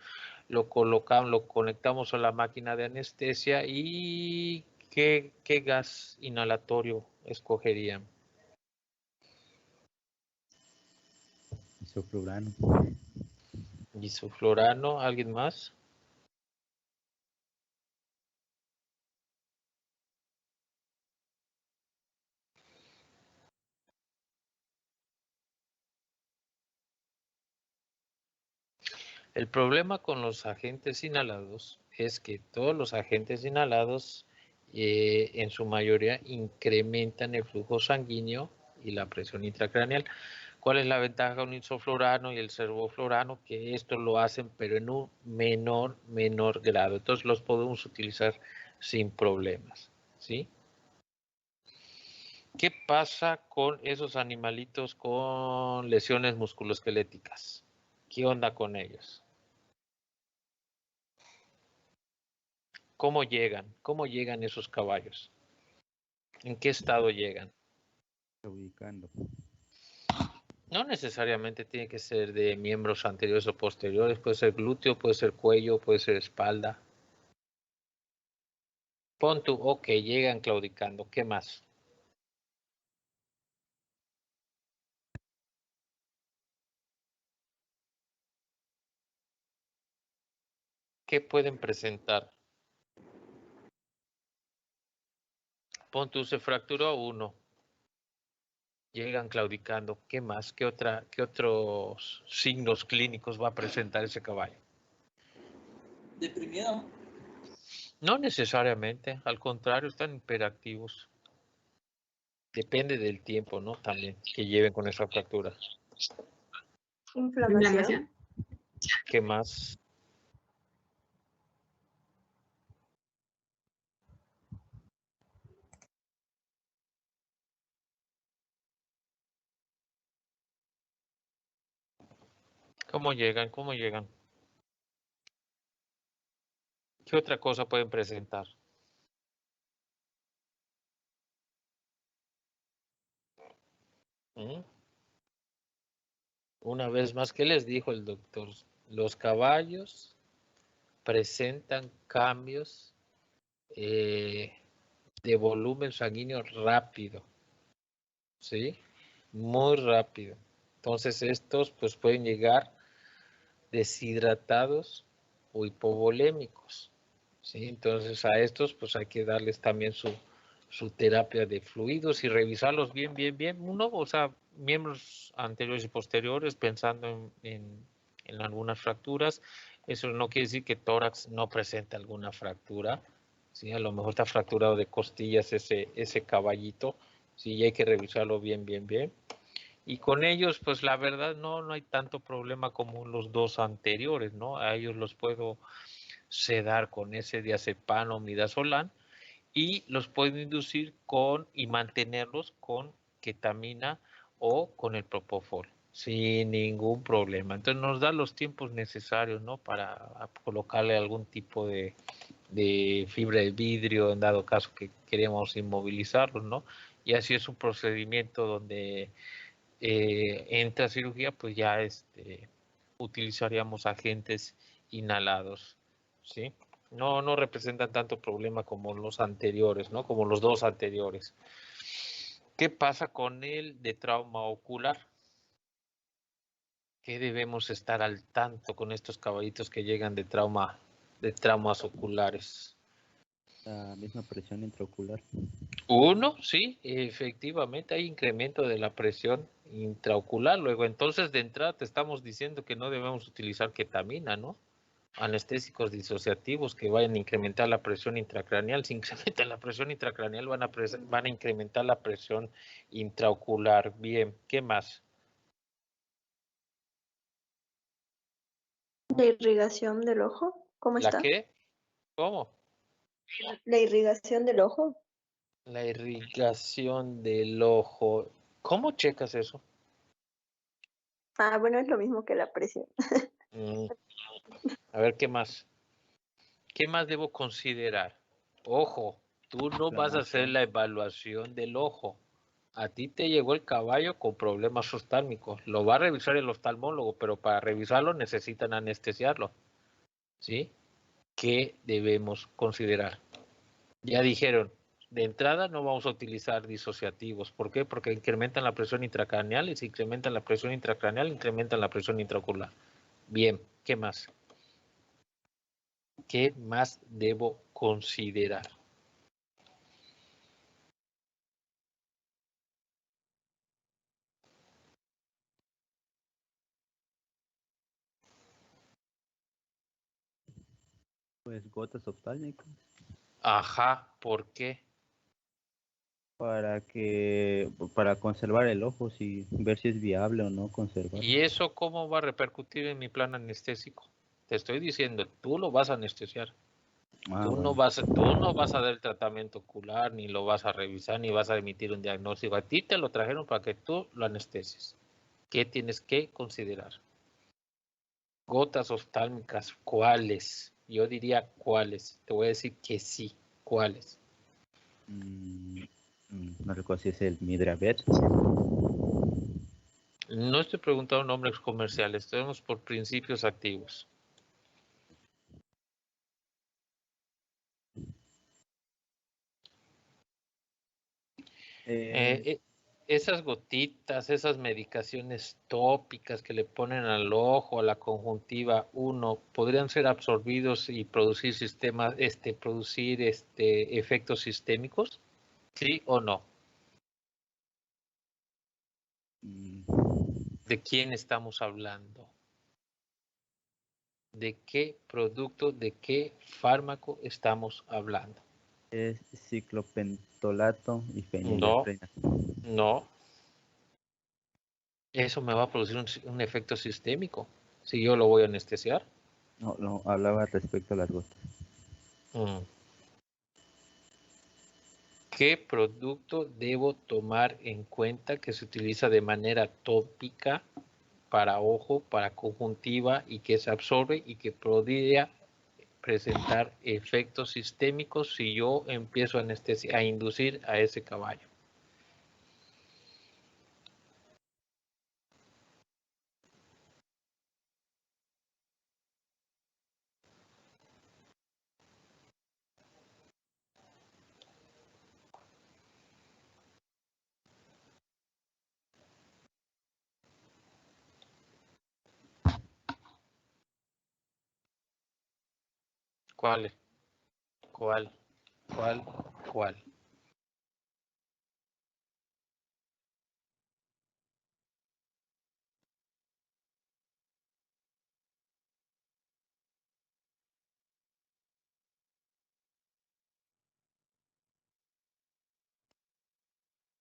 lo conectamos a la máquina de anestesia. ¿Y qué gas inhalatorio escogerían? Isoflurano. Isoflurano, ¿alguien más? El problema con los agentes inhalados es que todos los agentes inhalados en su mayoría incrementan el flujo sanguíneo y la presión intracraneal. ¿Cuál es la ventaja de un isoflurano y el sevoflurano? Que esto lo hacen pero en un menor grado. Entonces los podemos utilizar sin problemas, ¿sí? ¿Qué pasa con esos animalitos con lesiones musculoesqueléticas? ¿Qué onda con ellos? ¿Cómo llegan? ¿Cómo llegan esos caballos? ¿En qué estado llegan? Ubicando. No necesariamente tiene que ser de miembros anteriores o posteriores, puede ser glúteo, puede ser cuello, puede ser espalda. Pon tú, ok, llegan claudicando, ¿qué más? ¿Qué pueden presentar? Pon tú, se fracturó uno. Llegan claudicando. ¿Qué más? ¿Qué otros signos clínicos va a presentar ese caballo? Deprimido. No necesariamente, al contrario, están hiperactivos. Depende del tiempo, ¿no? También que lleven con esa fractura. Inflamación. ¿Qué más? ¿Cómo llegan? ¿Cómo llegan? ¿Qué otra cosa pueden presentar? ¿Mm? Una vez más, ¿qué les dijo el doctor? Los caballos presentan cambios de volumen sanguíneo rápido, ¿sí? Muy rápido. Entonces estos pues pueden llegar deshidratados o hipovolémicos, ¿sí? Entonces a estos pues hay que darles también su terapia de fluidos y revisarlos bien, bien, bien. Uno, o sea, miembros anteriores y posteriores pensando en algunas fracturas. Eso no quiere decir que tórax no presente alguna fractura, ¿sí? A lo mejor está fracturado de costillas ese caballito, sí, y hay que revisarlo bien, bien, bien. Y con ellos, pues la verdad no hay tanto problema como los dos anteriores, ¿no? A ellos los puedo sedar con ese diazepam o midazolam y los puedo inducir con y mantenerlos con ketamina o con el propofol sin ningún problema. Entonces nos da los tiempos necesarios, ¿no? Para colocarle algún tipo de fibra de vidrio en dado caso que queremos inmovilizarlos, ¿no? Y así es un procedimiento donde entra cirugía, pues ya utilizaríamos agentes inhalados, ¿sí? No representan tanto problema como los anteriores, ¿no? Como los dos anteriores. ¿Qué pasa con el de trauma ocular? ¿Qué debemos estar al tanto con estos caballitos que llegan de traumas oculares? La misma presión intraocular. Uno, sí, efectivamente hay incremento de la presión intraocular. Luego, entonces, de entrada te estamos diciendo que no debemos utilizar ketamina, ¿no? Anestésicos disociativos que vayan a incrementar la presión intracraneal. Si incrementan la presión intracraneal, van a incrementar la presión intraocular. Bien, ¿qué más? La irrigación del ojo, ¿cómo ¿La está? qué? ¿Cómo? La irrigación del ojo. La irrigación del ojo. ¿Cómo checas eso? Ah, bueno, es lo mismo que la presión. Mm, A ver, ¿qué más? ¿Qué más debo considerar? Ojo, tú no vas a hacer la evaluación del ojo. A ti te llegó el caballo con problemas oftálmicos. Lo va a revisar el oftalmólogo, pero para revisarlo necesitan anestesiarlo. ¿Sí? ¿Qué debemos considerar? Ya dijeron, de entrada no vamos a utilizar disociativos. ¿Por qué? Porque incrementan la presión intracraneal y si incrementan la presión intracraneal, incrementan la presión intraocular. Bien, ¿qué más? ¿Qué más debo considerar? Pues gotas oftálmicas Ajá, ¿por qué? para conservar el ojo, si ver si es viable o no conservar. ¿Y eso cómo va a repercutir en mi plan anestésico? Te estoy diciendo, tú lo vas a anestesiar. Tú Bueno. no vas a dar el tratamiento ocular, ni lo vas a revisar, ni vas a emitir un diagnóstico. A ti te lo trajeron para que tú lo anestesies. ¿Qué tienes que considerar? Gotas oftálmicas, ¿cuáles? Yo diría cuáles. Te voy a decir que sí. ¿Cuáles? No recuerdo si es el Midravet. No estoy preguntando nombres comerciales, estamos por principios activos. Esas gotitas, esas medicaciones tópicas que le ponen al ojo, a la conjuntiva, podrían ser absorbidos y producir efectos sistémicos. ¿Sí o no? Mm, ¿De quién estamos hablando? ¿De qué producto, de qué fármaco estamos hablando? Es ciclopentolato y No, fenilefrina. no. Eso me va a producir un efecto sistémico si yo lo voy a anestesiar. No, no, hablaba respecto a las gotas. Mm. ¿Qué producto debo tomar en cuenta que se utiliza de manera tópica para ojo, para conjuntiva y que se absorbe y que podría presentar efectos sistémicos si yo empiezo a inducir a ese caballo? ¿Cuál? ¿Cuál? ¿Cuál? ¿Cuál?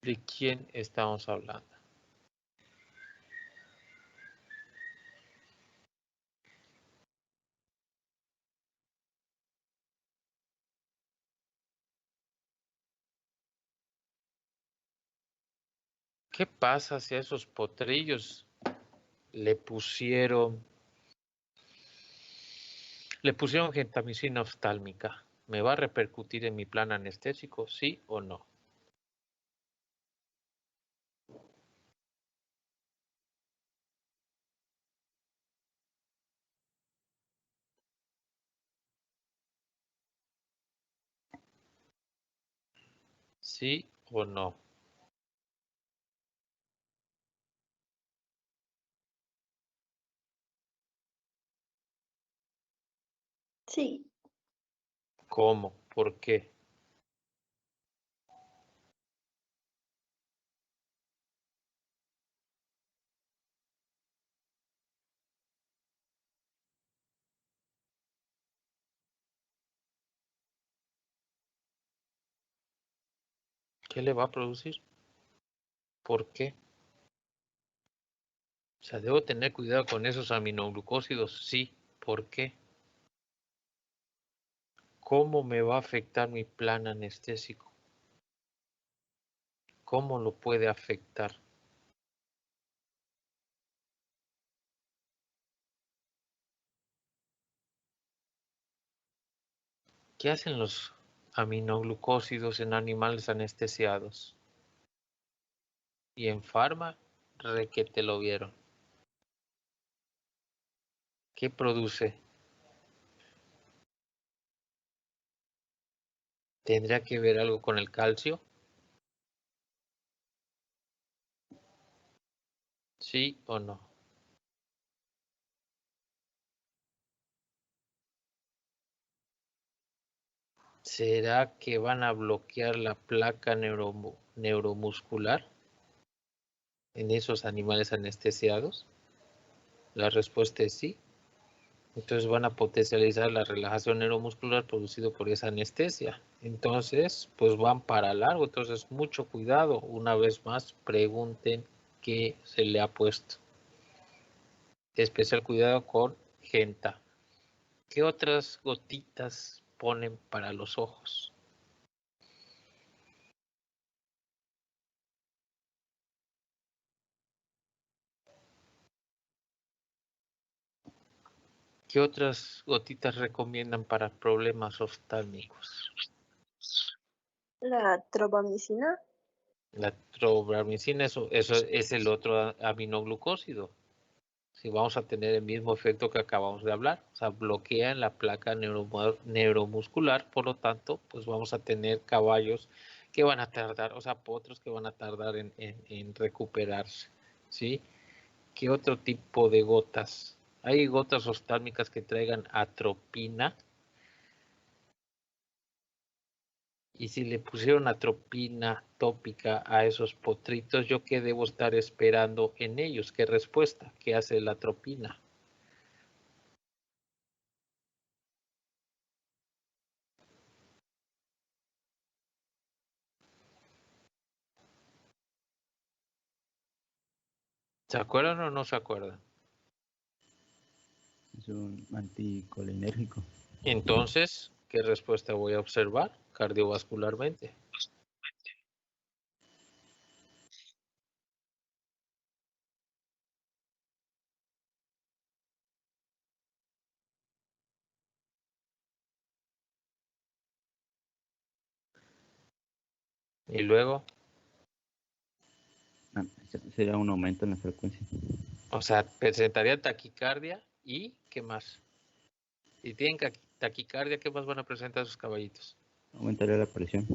¿De quién estamos hablando? ¿Qué pasa si a esos potrillos le pusieron gentamicina oftálmica? ¿Me va a repercutir en mi plan anestésico, sí o no? ¿Sí o no? Sí, ¿Cómo? ¿Por qué? ¿Qué le va a producir? ¿Por qué? O sea, debo tener cuidado con esos aminoglucósidos, sí. ¿Por qué? ¿Cómo me va a afectar mi plan anestésico? ¿Cómo lo puede afectar? ¿Qué hacen los aminoglucósidos en animales anestesiados? Y en farma, requete lo vieron. ¿Qué produce? ¿Tendría que ver algo con el calcio? ¿Sí o no? ¿Será que van a bloquear la placa neuromuscular en esos animales anestesiados? La respuesta es sí. Entonces van a potencializar la relajación neuromuscular producido por esa anestesia. Entonces, pues van para largo. Entonces, mucho cuidado. Una vez más, pregunten qué se le ha puesto. Especial cuidado con genta. ¿Qué otras gotitas ponen para los ojos? ¿Qué otras gotitas recomiendan para problemas oftálmicos? la tropamicina. La trobramicina, eso es el otro aminoglucósido. Si vamos a tener el mismo efecto que acabamos de hablar, o sea, bloquean la placa neuromuscular, por lo tanto, pues vamos a tener caballos que van a tardar, o sea, potros que van a tardar en recuperarse, ¿sí? ¿Qué otro tipo de gotas? Hay gotas oftálmicas que traigan atropina Y si le pusieron atropina tópica a esos potritos, ¿yo qué debo estar esperando en ellos? ¿Qué respuesta? ¿Qué hace la atropina? ¿Se acuerdan o no se acuerdan? Es un anticolinérgico. Entonces, ¿qué respuesta voy a observar cardiovascularmente? Y luego, Sería un aumento en la frecuencia. o sea, presentaría taquicardia y ¿qué más? Si tienen taquicardia, ¿qué más van a presentar sus caballitos? Aumentaría la presión.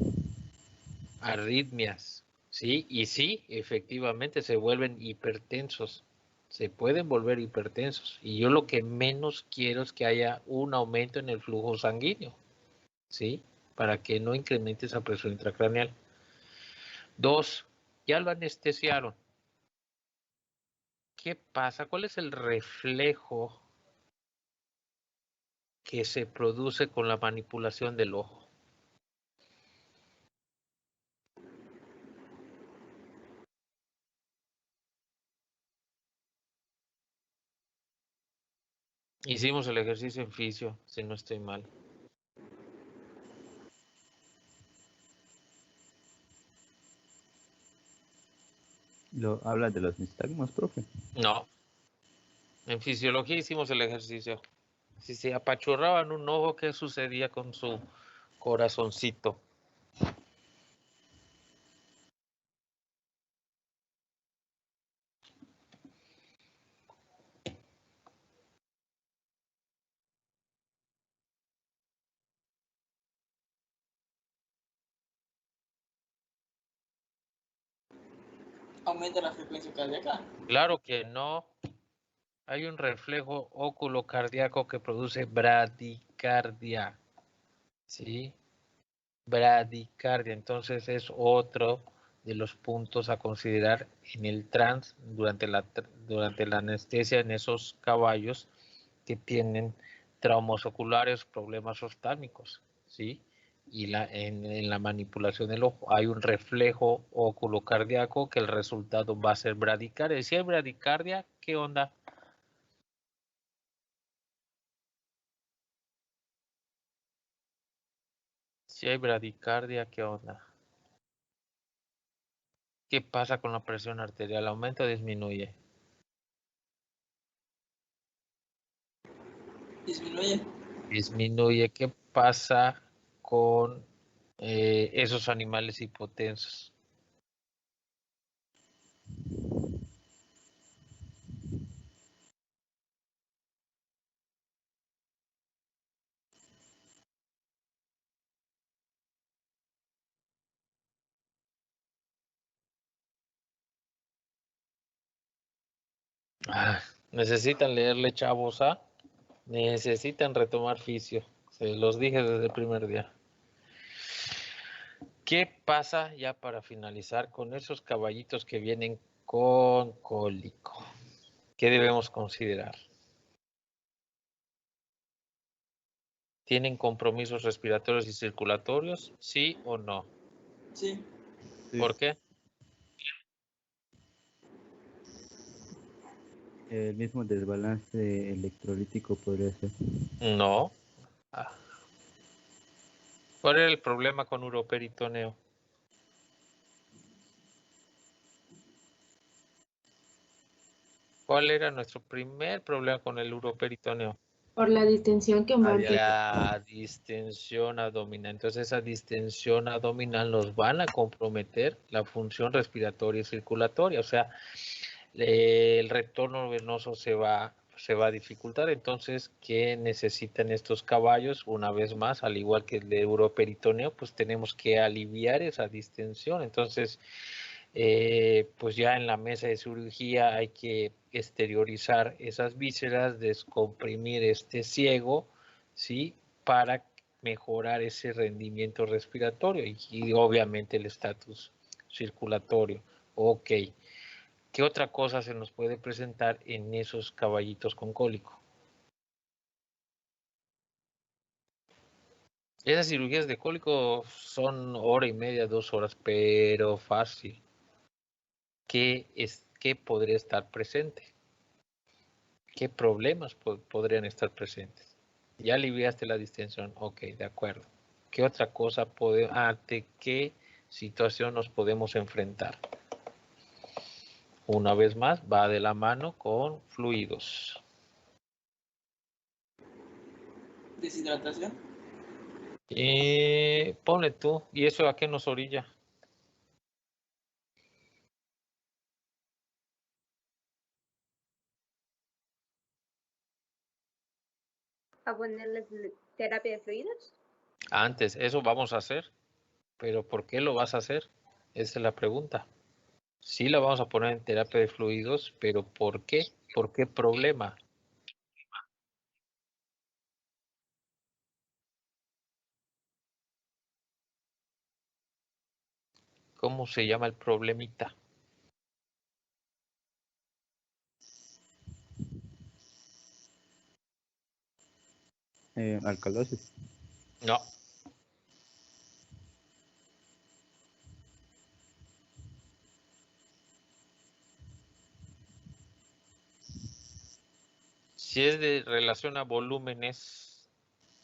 Arritmias, ¿sí? Y sí, efectivamente se vuelven hipertensos. Se pueden volver hipertensos. Y yo lo que menos quiero es que haya un aumento en el flujo sanguíneo, ¿sí? Para que no incremente esa presión intracraneal. 2, ya lo anestesiaron. ¿Qué pasa? ¿Cuál es el reflejo que se produce con la manipulación del ojo? Hicimos el ejercicio en fisio, si no estoy mal. ¿Hablas de los nistagmos, profe? No. En fisiología hicimos el ejercicio. Si se apachurraban un ojo, ¿qué sucedía con su corazoncito? Aumenta la frecuencia cardíaca. Claro que no. Hay un reflejo oculocardíaco que produce bradicardia. ¿Sí? Bradicardia. Entonces es otro de los puntos a considerar en el trans durante la anestesia en esos caballos que tienen traumas oculares, problemas oftálmicos, ¿sí? Y en la manipulación del ojo hay un reflejo oculocardíaco que el resultado va a ser bradicardia. Si hay bradicardia, ¿qué onda? Si hay bradicardia, ¿qué onda? ¿Qué pasa con la presión arterial? ¿Aumenta o disminuye? Disminuye. Disminuye. ¿Qué pasa con esos animales hipotensos? Necesitan leerle, chavos, ¿ah? Necesitan retomar fisio. Se los dije desde el primer día. ¿Qué pasa ya para finalizar con esos caballitos que vienen con cólico? ¿Qué debemos considerar? ¿Tienen compromisos respiratorios y circulatorios? ¿Sí o no? Sí. ¿Por qué? El mismo desbalance electrolítico podría ser. No. ¿Cuál era el problema con uroperitoneo? ¿Cuál era nuestro primer problema con el uroperitoneo? Por la distensión que La distensión abdominal. Entonces esa distensión abdominal nos van a comprometer la función respiratoria y circulatoria. O sea, el retorno venoso se va a dificultar. Entonces, ¿qué necesitan estos caballos? Una vez más, al igual que el de uroperitoneo, pues tenemos que aliviar esa distensión. Entonces, pues ya en la mesa de cirugía hay que exteriorizar esas vísceras, descomprimir este ciego, ¿sí? Para mejorar ese rendimiento respiratorio y obviamente el estatus circulatorio. Ok. ¿Qué otra cosa se nos puede presentar en esos caballitos con cólico? Esas cirugías de cólico son 1h30, 2 horas, pero fácil. ¿Qué podría estar presente? ¿Qué problemas podrían estar presentes? Ya aliviaste la distensión, ok, de acuerdo. ¿Qué otra cosa ante qué situación nos podemos enfrentar? Una vez más, va de la mano con fluidos. Deshidratación. Ponle tú, ¿y eso a qué nos orilla? A ponerle terapia de fluidos. Antes, eso vamos a hacer, pero ¿por qué lo vas a hacer? Esa es la pregunta. Sí la vamos a poner en terapia de fluidos, pero ¿por qué? ¿Por qué problema? ¿Cómo se llama el problemita? Alcalosis. No. Si es de relación a volúmenes,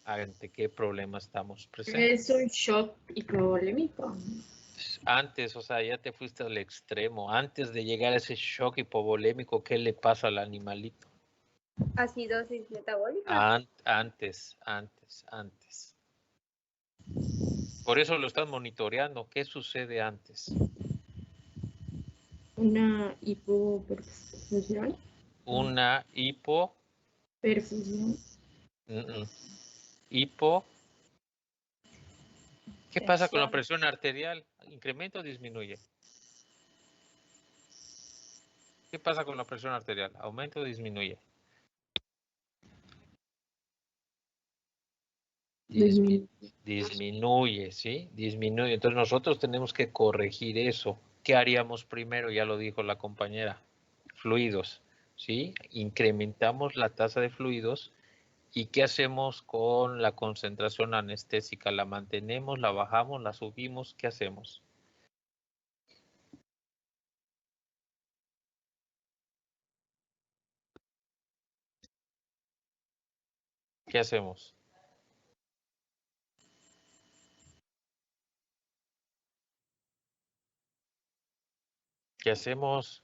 ¿ante qué problema estamos presentes? Es un shock hipovolémico. Antes, o sea, ya te fuiste al extremo. Antes de llegar a ese shock hipovolémico, ¿qué le pasa al animalito? Acidosis metabólica. Antes. Por eso lo estás monitoreando. ¿Qué sucede antes? Una hipoperfusión. Una hipo. Perfusión. Hipo. ¿Qué pasa con la Tensión. presión arterial? ¿Incrementa o disminuye? ¿Qué pasa con la presión arterial? ¿Aumenta o disminuye? Disminuye, ¿sí? Disminuye. Entonces nosotros tenemos que corregir eso. ¿Qué haríamos primero? Ya lo dijo la compañera. Fluidos, ¿sí? Incrementamos la tasa de fluidos. ¿Y qué hacemos con la concentración anestésica? ¿La mantenemos, la bajamos, la subimos? ¿Qué hacemos? ¿Qué hacemos? ¿Qué hacemos?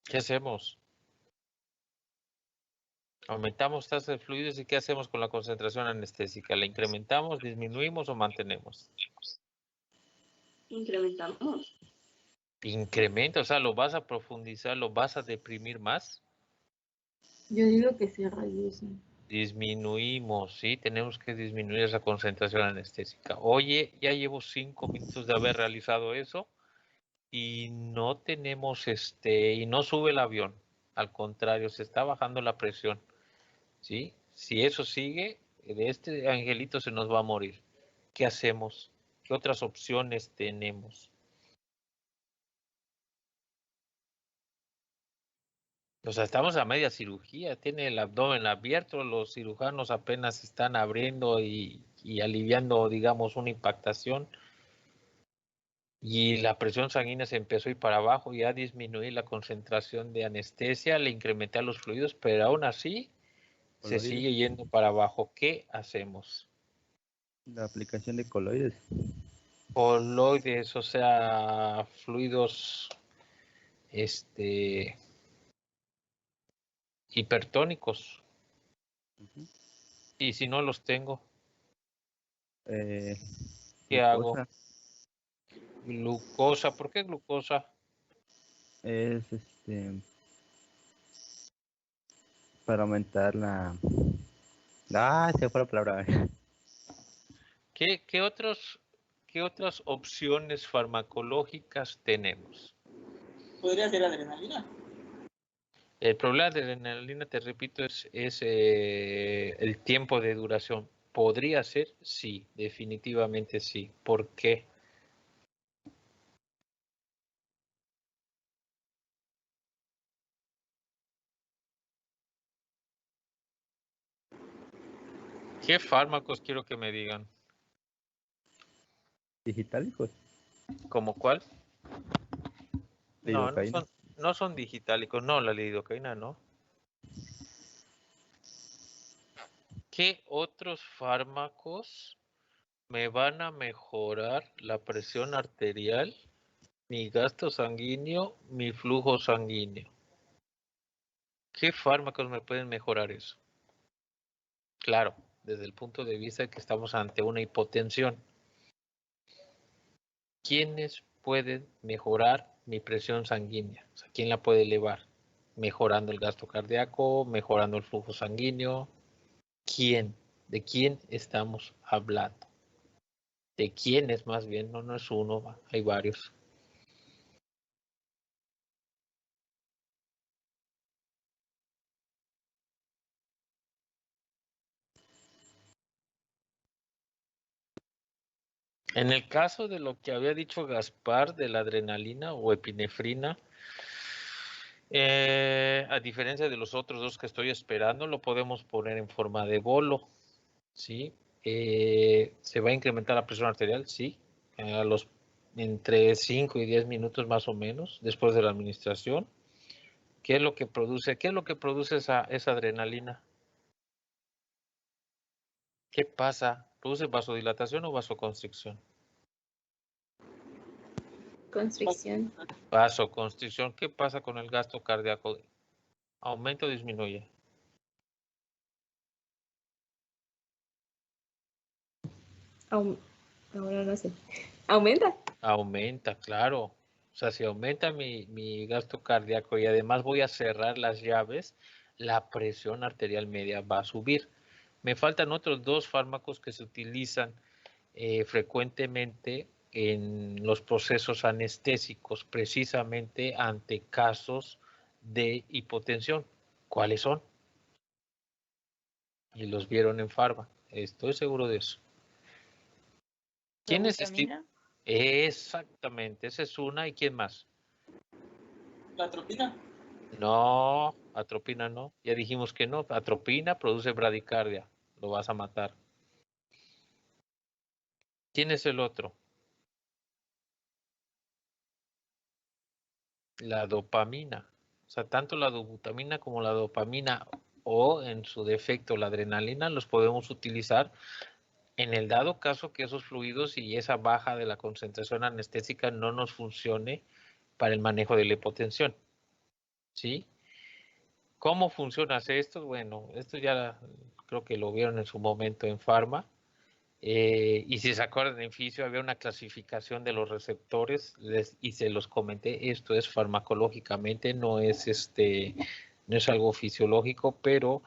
¿Qué hacemos? Aumentamos tasa de fluidos y ¿qué hacemos con la concentración anestésica? ¿La incrementamos, disminuimos o mantenemos? Incrementamos. Incrementa, o sea, lo vas a profundizar, lo vas a deprimir más. Yo digo que se reduce. Disminuimos, sí, tenemos que disminuir esa concentración anestésica. Oye, ya llevo 5 minutos de haber realizado eso y no tenemos y no sube el avión. Al contrario, se está bajando la presión, ¿sí? Si eso sigue, de este angelito se nos va a morir. ¿Qué hacemos? ¿Qué otras opciones tenemos? O sea, estamos a media cirugía, tiene el abdomen abierto, los cirujanos apenas están abriendo y aliviando, digamos, una impactación. Y la presión sanguínea se empezó a ir para abajo, ya disminuí la concentración de anestesia, le incrementé los fluidos, pero aún así se Coloides. sigue yendo para abajo. ¿Qué hacemos? La aplicación de coloides. Coloides, o sea, fluidos hipertónicos. Y si no los tengo, ¿qué hago? Glucosa Glucosa, ¿por qué glucosa? es para aumentar la. Se fue la palabra. ¿Qué ¿qué otras opciones farmacológicas tenemos? Podría ser adrenalina. El problema de la adrenalina, te repito, es el tiempo de duración. ¿Podría ser? Sí, definitivamente sí. ¿Por qué? ¿Qué fármacos quiero que me digan? Digitálicos. ¿Cómo cuál? No, Lidocaína. no son digitálicos. No, la lidocaína no. ¿Qué otros fármacos me van a mejorar la presión arterial, mi gasto sanguíneo, mi flujo sanguíneo? ¿Qué fármacos me pueden mejorar eso? Claro, desde el punto de vista de que estamos ante una hipotensión. ¿Quiénes pueden mejorar mi presión sanguínea? O sea, ¿quién la puede elevar? Mejorando el gasto cardíaco, mejorando el flujo sanguíneo. ¿Quién? ¿De quién estamos hablando? ¿De quiénes más bien? No es uno, hay varios. En el caso de lo que había dicho Gaspar de la adrenalina o epinefrina, a diferencia de los otros dos que estoy esperando, lo podemos poner en forma de bolo, ¿sí? ¿Se va a incrementar la presión arterial? Sí, entre 5 y 10 minutos más o menos después de la administración. ¿Qué es lo que produce? ¿Qué es lo que produce esa adrenalina? ¿Qué pasa? ¿Produce vasodilatación o vasoconstricción? Constricción. Vasoconstricción. ¿Qué pasa con el gasto cardíaco? ¿Aumenta o disminuye? Ahora no sé. ¿Aumenta? Aumenta, claro. O sea, si aumenta mi gasto cardíaco y además voy a cerrar las llaves, la presión arterial media va a subir. Me faltan otros dos fármacos que se utilizan frecuentemente en los procesos anestésicos, precisamente ante casos de hipotensión. ¿Cuáles son? Y los vieron en Farma. Estoy seguro de eso. ¿Quién es ¿Dobutamina? Exactamente, esa es una. ¿Y quién más? La atropina. No, atropina no. Ya dijimos que no. Atropina produce bradicardia. Lo vas a matar. ¿Quién es el otro? La dopamina. O sea, tanto la dobutamina como la dopamina o en su defecto la adrenalina los podemos utilizar en el dado caso que esos fluidos y esa baja de la concentración anestésica no nos funcione para el manejo de la hipotensión. ¿Sí? ¿Cómo funciona esto? Bueno, esto ya creo que lo vieron en su momento en Pharma. Y si se acuerdan en Fisio había una clasificación de los receptores y se los comenté, esto es farmacológicamente, no es algo fisiológico, pero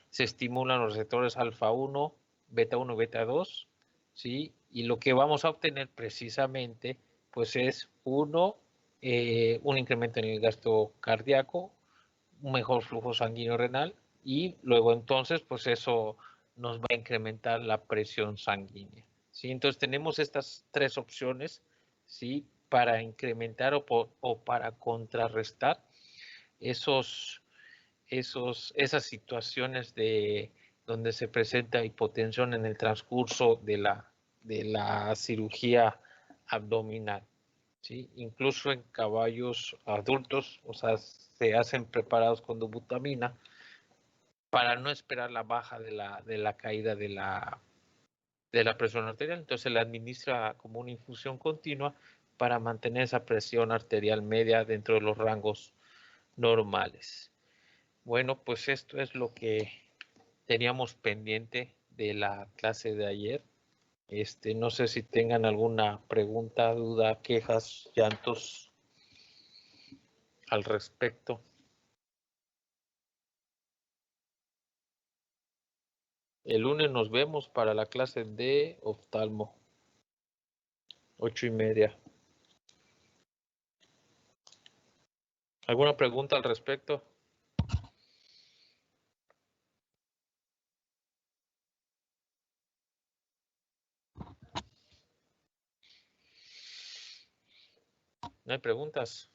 se estimulan los receptores alfa 1, beta 1, beta 2, ¿sí? Y lo que vamos a obtener precisamente pues es un incremento en el gasto cardíaco, un mejor flujo sanguíneo renal y luego entonces pues eso nos va a incrementar la presión sanguínea. ¿Sí? Entonces tenemos estas tres opciones, ¿sí? Para incrementar o para contrarrestar esas situaciones donde se presenta hipotensión en el transcurso de la cirugía abdominal. ¿Sí? Incluso en caballos adultos, o sea, se hacen preparados con dobutamina para no esperar la baja de la caída de la presión arterial. Entonces se le administra como una infusión continua para mantener esa presión arterial media dentro de los rangos normales. Bueno, pues esto es lo que teníamos pendiente de la clase de ayer. No sé si tengan alguna pregunta, duda, quejas, llantos al respecto. El lunes nos vemos para la clase de oftalmo. 8:30. ¿Alguna pregunta al respecto? ¿No hay preguntas?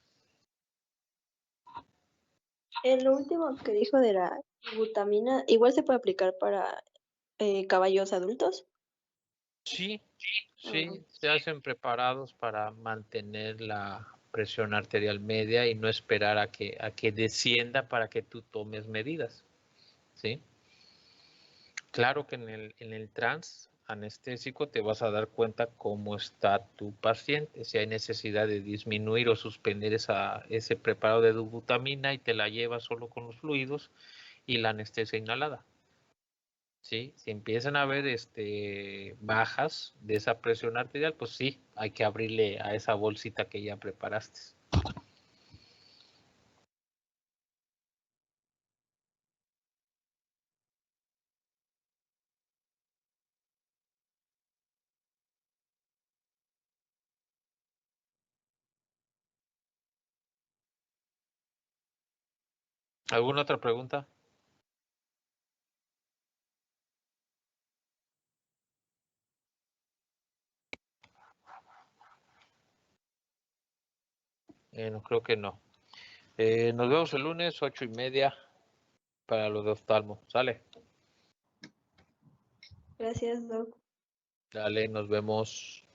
Lo último que dijo de la butamina, igual se puede aplicar para caballos adultos. Sí, sí, se hacen preparados para mantener la presión arterial media y no esperar a que descienda para que tú tomes medidas, ¿sí? Claro que en el trans anestésico te vas a dar cuenta cómo está tu paciente, si hay necesidad de disminuir o suspender ese preparado de butamina y te la llevas solo con los fluidos y la anestesia inhalada. ¿Sí? Si empiezan a haber bajas de esa presión arterial, pues sí, hay que abrirle a esa bolsita que ya preparaste. ¿Alguna otra pregunta? No, creo que no. Nos vemos el lunes 8:30 para lo de oftalmo. ¿Sale? Gracias, Doc. Dale, nos vemos.